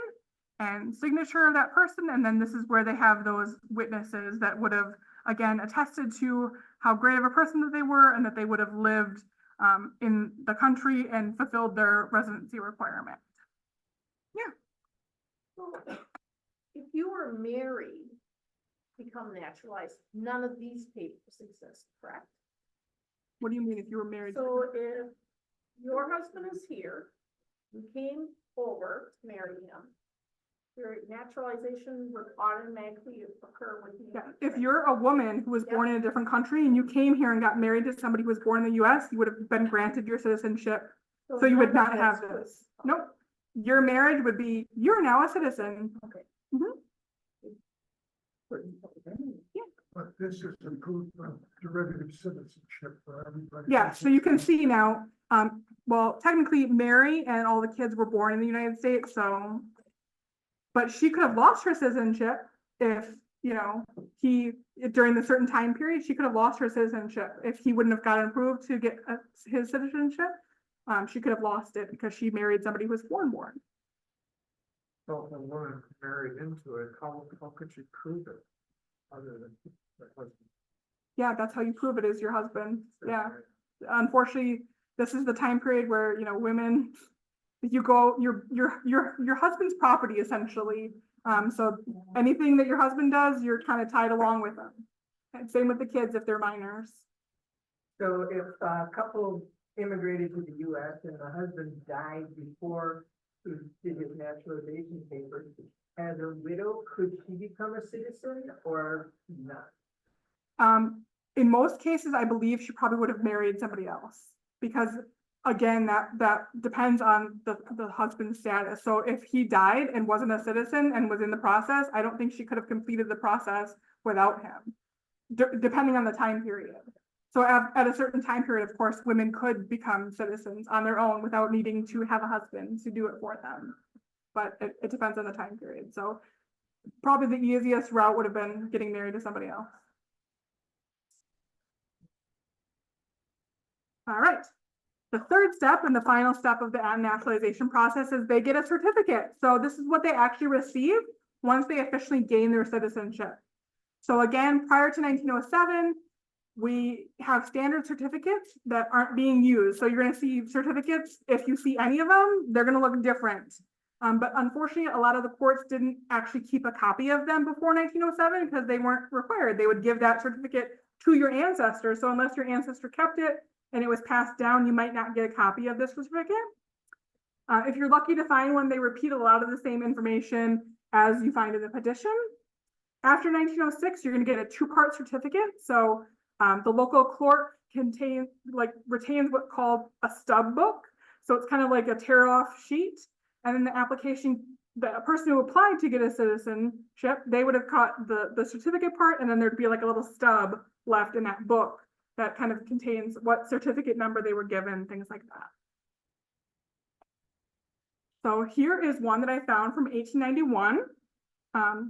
and signature of that person. And then this is where they have those witnesses that would have, again, attested to how great of a person that they were and that they would have lived in the country and fulfilled their residency requirement. Yeah. So, if you were married, become naturalized, none of these papers exist, correct? What do you mean if you were married? So if your husband is here, you came over to marry him, your naturalization would automatically occur with you. Yeah, if you're a woman who was born in a different country and you came here and got married to somebody who was born in the US, you would have been granted your citizenship. So you would not have this. Nope. Your marriage would be, you're now a citizen. Okay. But this is improved derivative citizenship for everybody. Yeah, so you can see now, well, technically Mary and all the kids were born in the United States, so, but she could have lost her citizenship if, you know, during the certain time period, she could have lost her citizenship. If he wouldn't have gotten approved to get his citizenship, she could have lost it because she married somebody who was born. So if a woman married into it, how could she prove it? Other than her husband? Yeah, that's how you prove it is your husband. Yeah. Unfortunately, this is the time period where, you know, women, you go, your husband's property essentially. So anything that your husband does, you're kind of tied along with them. And same with the kids if they're minors. So if a couple immigrated to the US and the husband died before he did his naturalization papers, as a widow, could she become a citizen or not? In most cases, I believe she probably would have married somebody else because again, that depends on the husband's status. So if he died and wasn't a citizen and was in the process, I don't think she could have completed the process without him, depending on the time period. So at a certain time period, of course, women could become citizens on their own without needing to have a husband to do it for them. But it depends on the time period. So probably the easiest route would have been getting married to somebody else. All right. The third step and the final step of the naturalization process is they get a certificate. So this is what they actually receive once they officially gain their citizenship. So again, prior to 1907, we have standard certificates that aren't being used. So you're going to see certificates. If you see any of them, they're going to look different. But unfortunately, a lot of the courts didn't actually keep a copy of them before 1907 because they weren't required. They would give that certificate to your ancestor. So unless your ancestor kept it and it was passed down, you might not get a copy of this certificate. If you're lucky to find one, they repeat a lot of the same information as you find in the petition. After 1906, you're going to get a two-part certificate. So the local court retains what's called a stub book. So it's kind of like a tear-off sheet. And then the application, the person who applied to get a citizenship, they would have caught the certificate part, and then there'd be like a little stub left in that book that kind of contains what certificate number they were given, things like that. So here is one that I found from 1891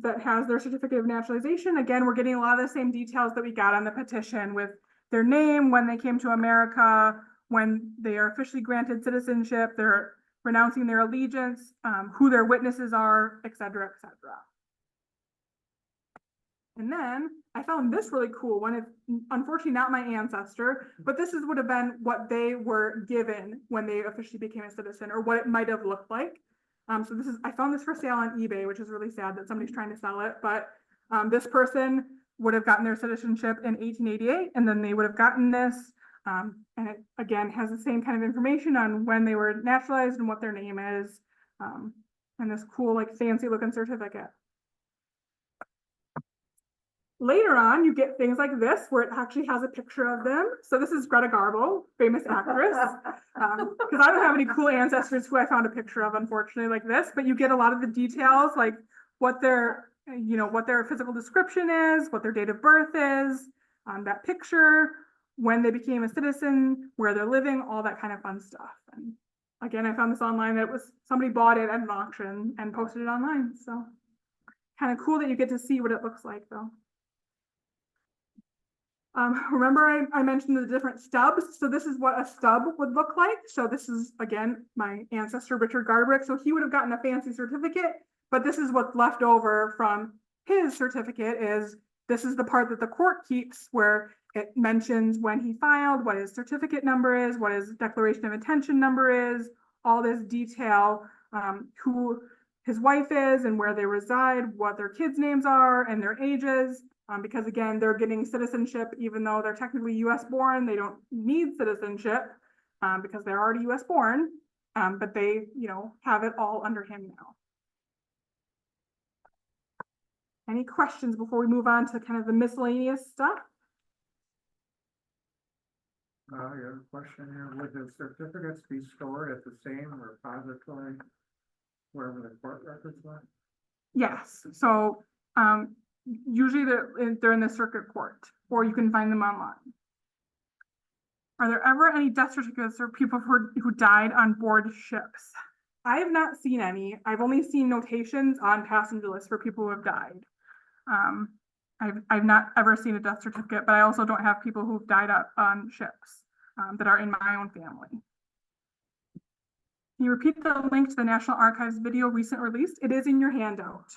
that has their certificate of naturalization. Again, we're getting a lot of the same details that we got on the petition with their name, when they came to America, when they are officially granted citizenship, they're renouncing their allegiance, who their witnesses are, et cetera, et cetera. And then I found this really cool one. It's unfortunately not my ancestor, but this would have been what they were given when they officially became a citizen, or what it might have looked like. So I found this for sale on eBay, which is really sad that somebody's trying to sell it, but this person would have gotten their citizenship in 1888, and then they would have gotten this. And it, again, has the same kind of information on when they were naturalized and what their name is, and this cool, like, fancy looking certificate. Later on, you get things like this, where it actually has a picture of them. So this is Greta Garbo, famous actress, because I don't have any cool ancestors who I found a picture of, unfortunately, like this, but you get a lot of the details, like what their physical description is, what their date of birth is, that picture, when they became a citizen, where they're living, all that kind of fun stuff. And again, I found this online, that somebody bought it at an auction and posted it online. So kind of cool that you get to see what it looks like, though. Remember I mentioned the different stubs. So this is what a stub would look like. So this is, again, my ancestor, Richard Garbrick. So he would have gotten a fancy certificate, but this is what's left over from his certificate. This is the part that the court keeps, where it mentions when he filed, what his certificate number is, what his declaration of intention number is, all this detail, who his wife is and where they reside, what their kids' names are and their ages. Because again, they're getting citizenship, even though they're technically US born, they don't need citizenship because they're already US born, but they, have it all under him now. Any questions before we move on to kind of the miscellaneous stuff? Your question here, would the certificates be stored at the same repository wherever the court records went? Yes, so usually they're in the circuit court, or you can find them online. Are there ever any death certificates for people who died on board ships? I have not seen any. I've only seen notations on passenger lists for people who have died. I've not ever seen a death certificate, but I also don't have people who've died on ships that are in my own family. Can you repeat the link to the National Archives video recent release? It is in your handout.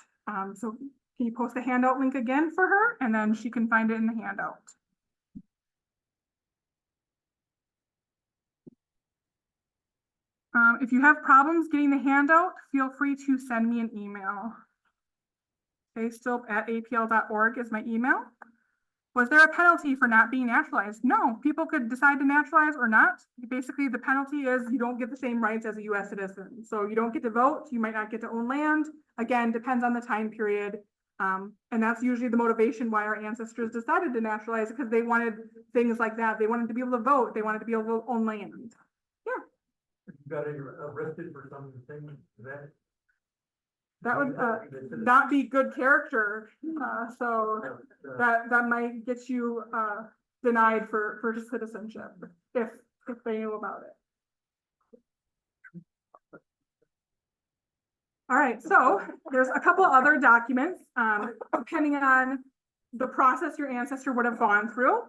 So can you post the handout link again for her, and then she can find it in the handout. If you have problems getting the handout, feel free to send me an email. Stilp@apl.org is my email. Was there a penalty for not being naturalized? No, people could decide to naturalize or not. Basically, the penalty is you don't get the same rights as a US citizen. So you don't get to vote, you might not get to own land. Again, depends on the time period. And that's usually the motivation why our ancestors decided to naturalize, because they wanted things like that. They wanted to be able to vote, they wanted to be able to own land. Yeah. You got arrested for something that would not be good character. So that might get you denied for citizenship if they knew about it. All right, so there's a couple other documents, depending on the process your ancestor would have gone through.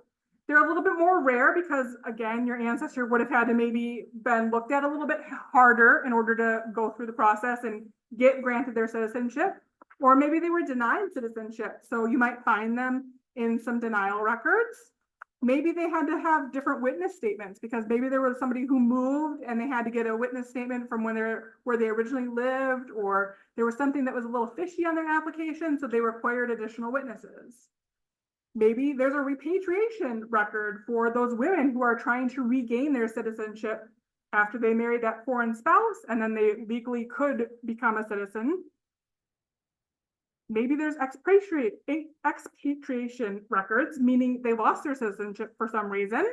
They're a little bit more rare because, again, your ancestor would have had to maybe been looked at a little bit harder in order to go through the process and get granted their citizenship. Or maybe they were denied citizenship, so you might find them in some denial records. Maybe they had to have different witness statements because maybe there was somebody who moved and they had to get a witness statement from where they originally lived, or there was something that was a little fishy on their application, so they required additional witnesses. Maybe there's a repatriation record for those women who are trying to regain their citizenship after they married that foreign spouse and then they legally could become a citizen. Maybe there's expatriation records, meaning they lost their citizenship for some reason.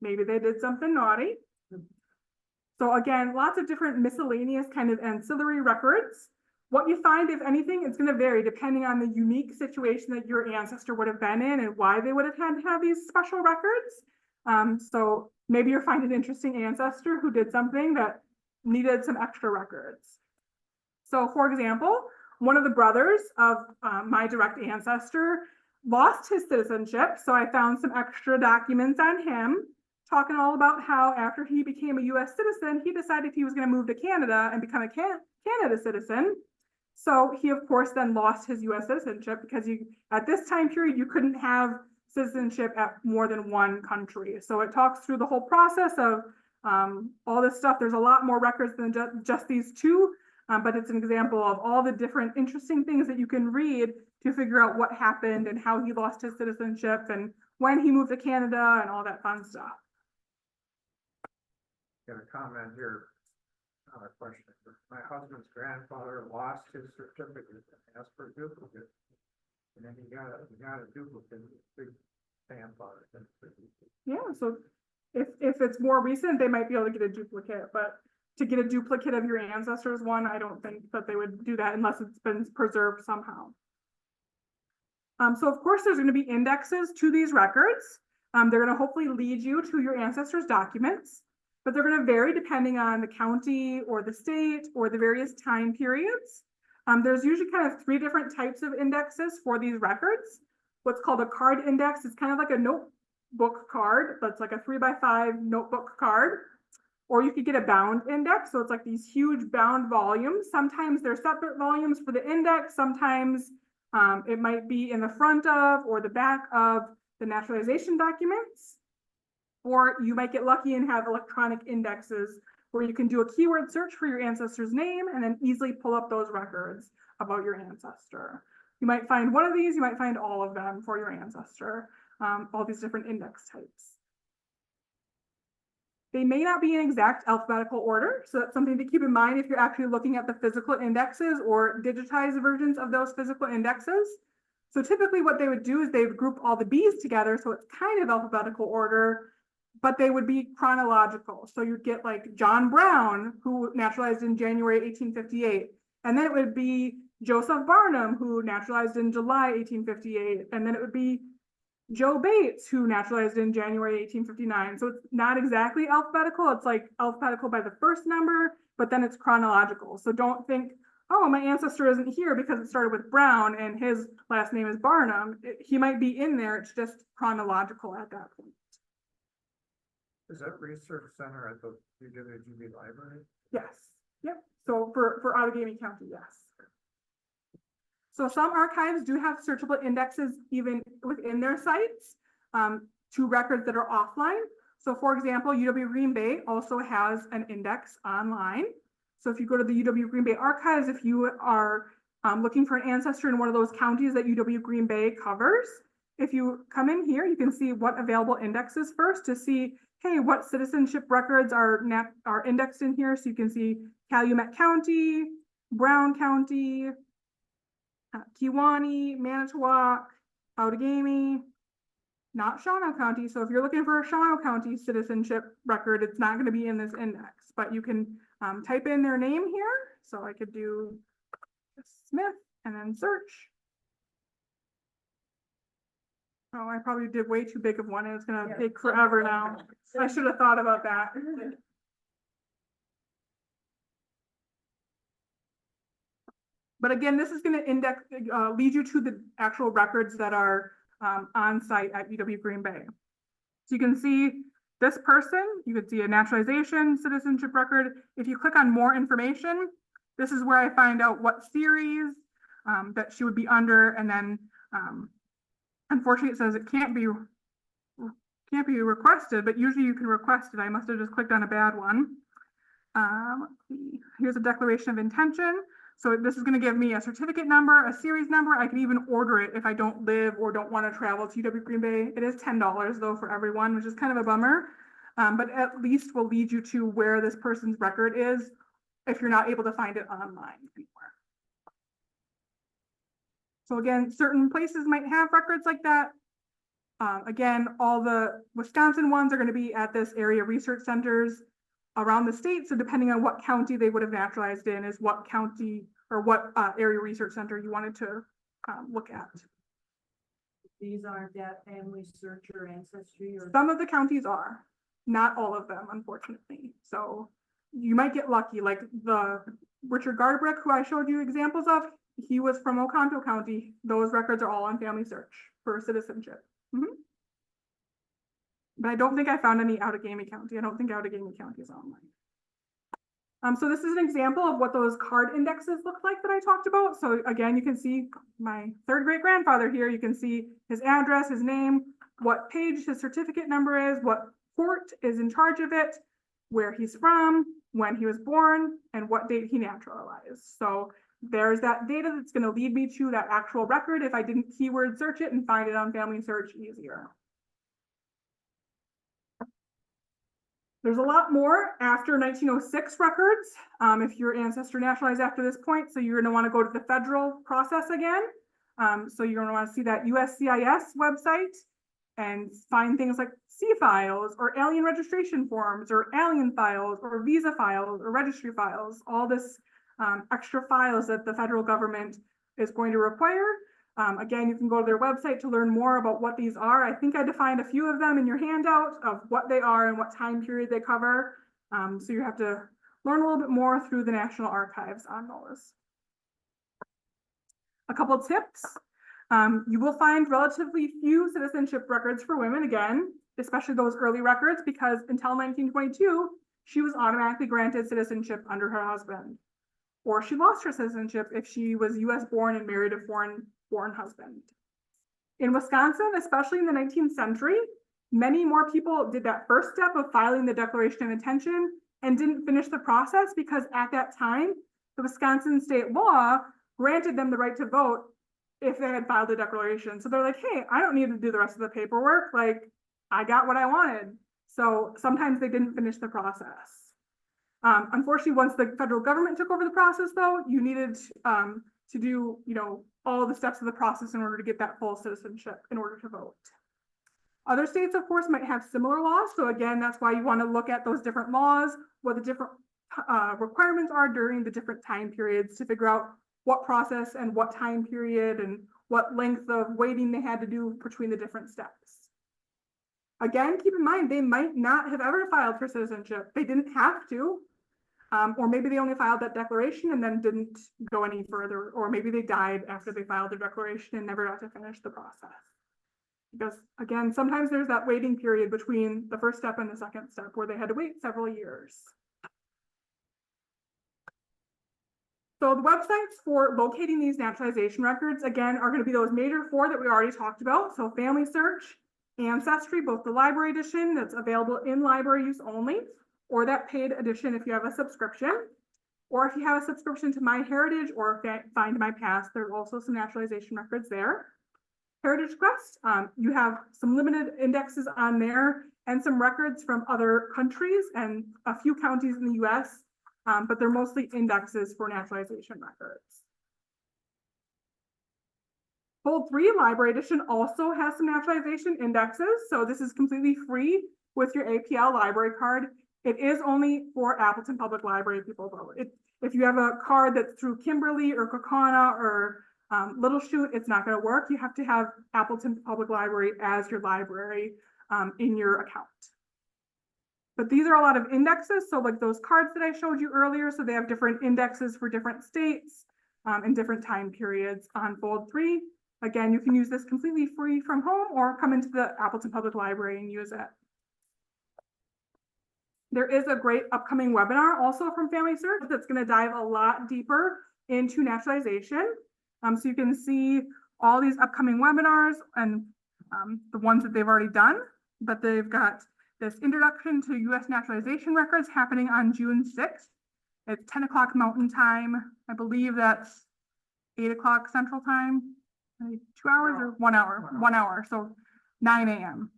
Maybe they did something naughty. So again, lots of different miscellaneous kind of ancillary records. What you find, if anything, it's going to vary depending on the unique situation that your ancestor would have been in and why they would have had to have these special records. So maybe you'll find an interesting ancestor who did something that needed some extra records. So for example, one of the brothers of my direct ancestor lost his citizenship. So I found some extra documents on him talking all about how after he became a US citizen, he decided he was going to move to Canada and become a Canada citizen. So he, of course, then lost his US citizenship because at this time period, you couldn't have citizenship at more than one country. So it talks through the whole process of all this stuff. There's a lot more records than just these two, but it's an example of all the different interesting things that you can read to figure out what happened and how he lost his citizenship and when he moved to Canada and all that fun stuff. Got a comment here, not a question. My husband's grandfather lost his certificate and asked for a duplicate. And then he got a duplicate, big stamp on it. Yeah, so if it's more recent, they might be able to get a duplicate, but to get a duplicate of your ancestors one, I don't think that they would do that unless it's been preserved somehow. So of course, there's going to be indexes to these records. They're going to hopefully lead you to your ancestors' documents, but they're going to vary depending on the county or the state or the various time periods. There's usually kind of 3 different types of indexes for these records. What's called a card index is kind of like a notebook card, that's like a 3x5 notebook card. Or you could get a bound index, so it's like these huge bound volumes. Sometimes they're separate volumes for the index, sometimes it might be in the front of or the back of the naturalization documents. Or you might get lucky and have electronic indexes where you can do a keyword search for your ancestor's name and then easily pull up those records about your ancestor. You might find one of these, you might find all of them for your ancestor, all these different index types. They may not be in exact alphabetical order, so that's something to keep in mind if you're actually looking at the physical indexes or digitized versions of those physical indexes. So typically what they would do is they would group all the B's together, so it's kind of alphabetical order, but they would be chronological. So you'd get like John Brown, who naturalized in January 1858, and then it would be Joseph Barnum, who naturalized in July 1858, and then it would be Joe Bates, who naturalized in January 1859. So it's not exactly alphabetical. It's like alphabetical by the first number, but then it's chronological. So don't think, oh, my ancestor isn't here because it started with Brown and his last name is Barnum. He might be in there. It's just chronological at that point. Is that research center at the UWGB library? Yes. Yep. So for Outagamie County, yes. So some archives do have searchable indexes even within their sites to records that are offline. So for example, UW Green Bay also has an index online. So if you go to the UW Green Bay archives, if you are looking for an ancestor in one of those counties that UW Green Bay covers, if you come in here, you can see what available indexes first to see, hey, what citizenship records are indexed in here. So you can see Calumet County, Brown County, Kewaunee, Manitowoc, Outagamie, not Shawano County. So if you're looking for a Shawano County citizenship record, it's not going to be in this index, but you can type in their name here. So I could do Smith and then search. Oh, I probably did way too big of one and it's going to take forever now. I should have thought about that. But again, this is going to lead you to the actual records that are on site at UW Green Bay. So you can see this person, you could see a naturalization citizenship record. If you click on more information, this is where I find out what series that she would be under, and then unfortunately it says it can't be requested, but usually you can request it. I must have just clicked on a bad one. Let's see. Here's a declaration of intention. So this is going to give me a certificate number, a series number. I can even order it if I don't live or don't want to travel to UW Green Bay. It is $10 though for everyone, which is kind of a bummer. But at least will lead you to where this person's record is if you're not able to find it online anywhere. So again, certain places might have records like that. Again, all the Wisconsin ones are going to be at this area research centers around the state. So depending on what county they would have naturalized in is what county or what area research center you wanted to look at. These aren't that family search or ancestry or? Some of the counties are, not all of them, unfortunately. So you might get lucky, like the Richard Garbrick, who I showed you examples of, he was from Oconto County. Those records are all on family search for citizenship. But I don't think I found any Outagamie County. I don't think Outagamie County is online. So this is an example of what those card indexes look like that I talked about. So again, you can see my third great grandfather here. You can see his address, his name, what page his certificate number is, what court is in charge of it, where he's from, when he was born, and what date he naturalized. So there's that data that's going to lead me to that actual record if I didn't keyword search it and find it on family search easier. There's a lot more after 1906 records. If your ancestor naturalized after this point, so you're going to want to go to the federal process again. So you're going to want to see that USCIS website and find things like C files or alien registration forms or alien files or visa files or registry files, all this extra files that the federal government is going to require. Again, you can go to their website to learn more about what these are. I think I defined a few of them in your handout of what they are and what time period they cover. So you have to learn a little bit more through the National Archives on those. A couple of tips. You will find relatively few citizenship records for women, again, especially those early records, because until 1922, she was automatically granted citizenship under her husband. Or she lost her citizenship if she was US born and married a foreign husband. In Wisconsin, especially in the 19th century, many more people did that first step of filing the Declaration of Intention and didn't finish the process because at that time, the Wisconsin state law granted them the right to vote if they had filed a declaration. So they're like, hey, I don't need to do the rest of the paperwork. Like, I got what I wanted. So sometimes they didn't finish the process. Unfortunately, once the federal government took over the process, though, you needed to do, all the steps of the process in order to get that full citizenship in order to vote. Other states, of course, might have similar laws. So again, that's why you want to look at those different laws, what the different requirements are during the different time periods to figure out what process and what time period and what length of waiting they had to do between the different steps. Again, keep in mind, they might not have ever filed for citizenship. They didn't have to. Or maybe they only filed that declaration and then didn't go any further, or maybe they died after they filed the declaration and never got to finish the process. Because again, sometimes there's that waiting period between the first step and the second step where they had to wait several years. So the websites for locating these naturalization records, again, are going to be those major four that we already talked about. So Family Search, Ancestry, both the library edition that's available in library use only, or that paid edition if you have a subscription, or if you have a subscription to MyHeritage or Find My Past, there's also some naturalization records there. Heritage Quest, you have some limited indexes on there and some records from other countries and a few counties in the US, but they're mostly indexes for naturalization records. Fold 3 Library Edition also has some naturalization indexes, so this is completely free with your APL library card. It is only for Appleton Public Library people, though. If you have a card that's through Kimberly or Kokana or Little Chute, it's not going to work. You have to have Appleton Public Library as your library in your account. But these are a lot of indexes, so like those cards that I showed you earlier, so they have different indexes for different states and different time periods on Fold 3. Again, you can use this completely free from home or come into the Appleton Public Library and use it. There is a great upcoming webinar also from Family Search that's going to dive a lot deeper into naturalization. So you can see all these upcoming webinars and the ones that they've already done, but they've got this introduction to U.S. naturalization records happening on June 6th. It's 10 o'clock Mountain Time. I believe that's 8 o'clock Central Time. 2 hours or 1 hour? 1 hour. So 9 a.m.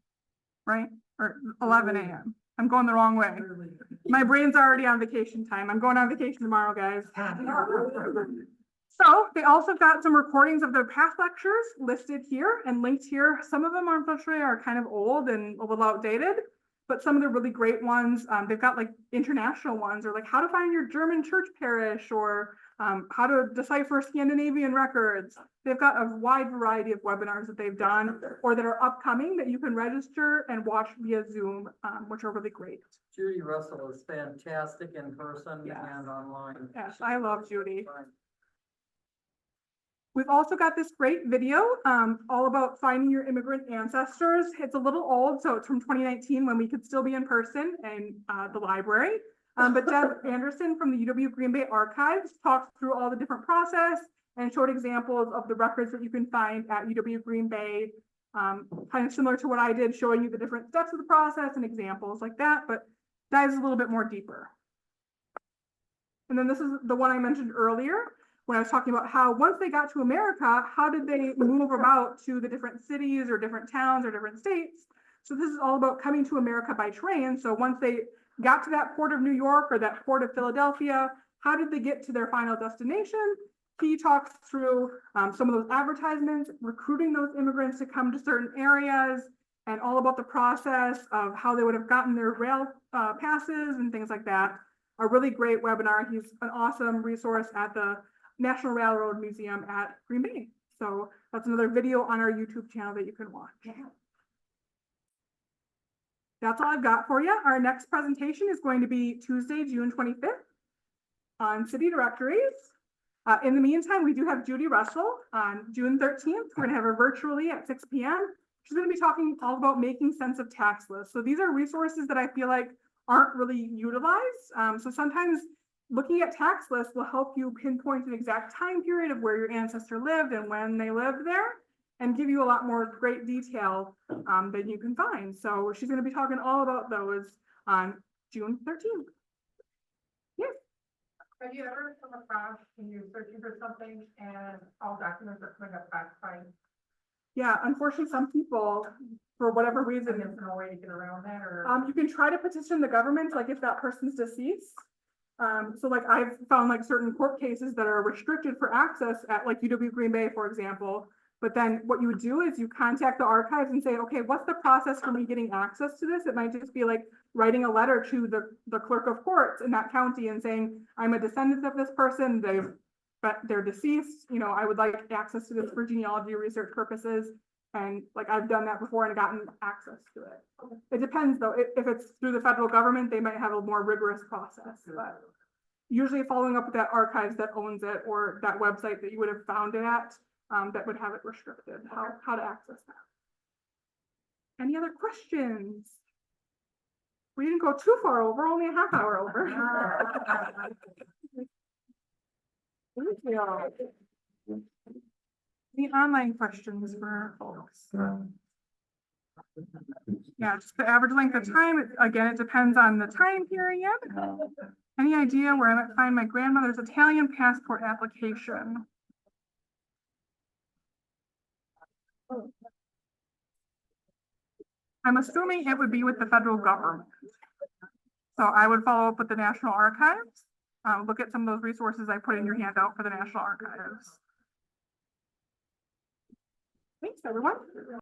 right? Or 11 a.m. I'm going the wrong way. My brain's already on vacation time. I'm going on vacation tomorrow, guys. So they also got some recordings of their past lectures listed here and linked here. Some of them, unfortunately, are kind of old and a little outdated, but some of the really great ones, they've got like international ones, or like how to find your German church parish, or how to decipher Scandinavian records. They've got a wide variety of webinars that they've done or that are upcoming that you can register and watch via Zoom, which are really great. Judy Russell is fantastic in person Yes. and online. Yes, I love Judy. We've also got this great video all about finding your immigrant ancestors. It's a little old, so it's from 2019 when we could still be in person in the library. But Deb Anderson from the UW Green Bay Archives talked through all the different process and showed examples of the records that you can find at UW Green Bay, kind of similar to what I did, showing you the different steps of the process and examples like that, but dives a little bit more deeper. And then this is the one I mentioned earlier, when I was talking about how once they got to America, how did they move about to the different cities or different towns or different states? So this is all about coming to America by train. So once they got to that port of New York or that port of Philadelphia, how did they get to their final destination? He talks through some of those advertisements, recruiting those immigrants to come to certain areas, and all about the process of how they would have gotten their rail passes and things like that. A really great webinar. He's an awesome resource at the National Railroad Museum at Green Bay. So that's another video on our YouTube channel that you can watch. That's all I've got for you. Our next presentation is going to be Tuesday, June 25th on city directories. In the meantime, we do have Judy Russell on June 13th. We're going to have her virtually at 6 p.m. She's going to be talking all about making sense of tax lists. So these are resources that I feel like aren't really utilized. So sometimes looking at tax lists will help you pinpoint an exact time period of where your ancestor lived and when they lived there, and give you a lot more great detail than you can find. So she's going to be talking all about those on June 13th. Yes. Have you ever come across when you're searching for something and all documents are coming up classified? Yeah, unfortunately, some people, for whatever reason, There's no way to get around that, or? you can try to petition the government, like if that person's deceased. So like I've found like certain court cases that are restricted for access at like UW Green Bay, for example. But then what you would do is you contact the archives and say, okay, what's the process for me getting access to this? It might just be like writing a letter to the clerk of courts in that county and saying, I'm a descendant of this person, they're deceased, you know, I would like access to this for genealogy research purposes. And like I've done that before and gotten access to it. It depends though. If it's through the federal government, they might have a more rigorous process, but usually following up with that archives that owns it or that website that you would have found it at, that would have it restricted, how to access that. Any other questions? We didn't go too far over, only a half hour over. Thank you. Any online questions for folks? Yeah, just the average length of time. Again, it depends on the time period. Any idea where I might find my grandmother's Italian passport application? I'm assuming it would be with the federal government. So I would follow up with the National Archives. Look at some of those resources I put in your handout for the National Archives. Thanks, everyone.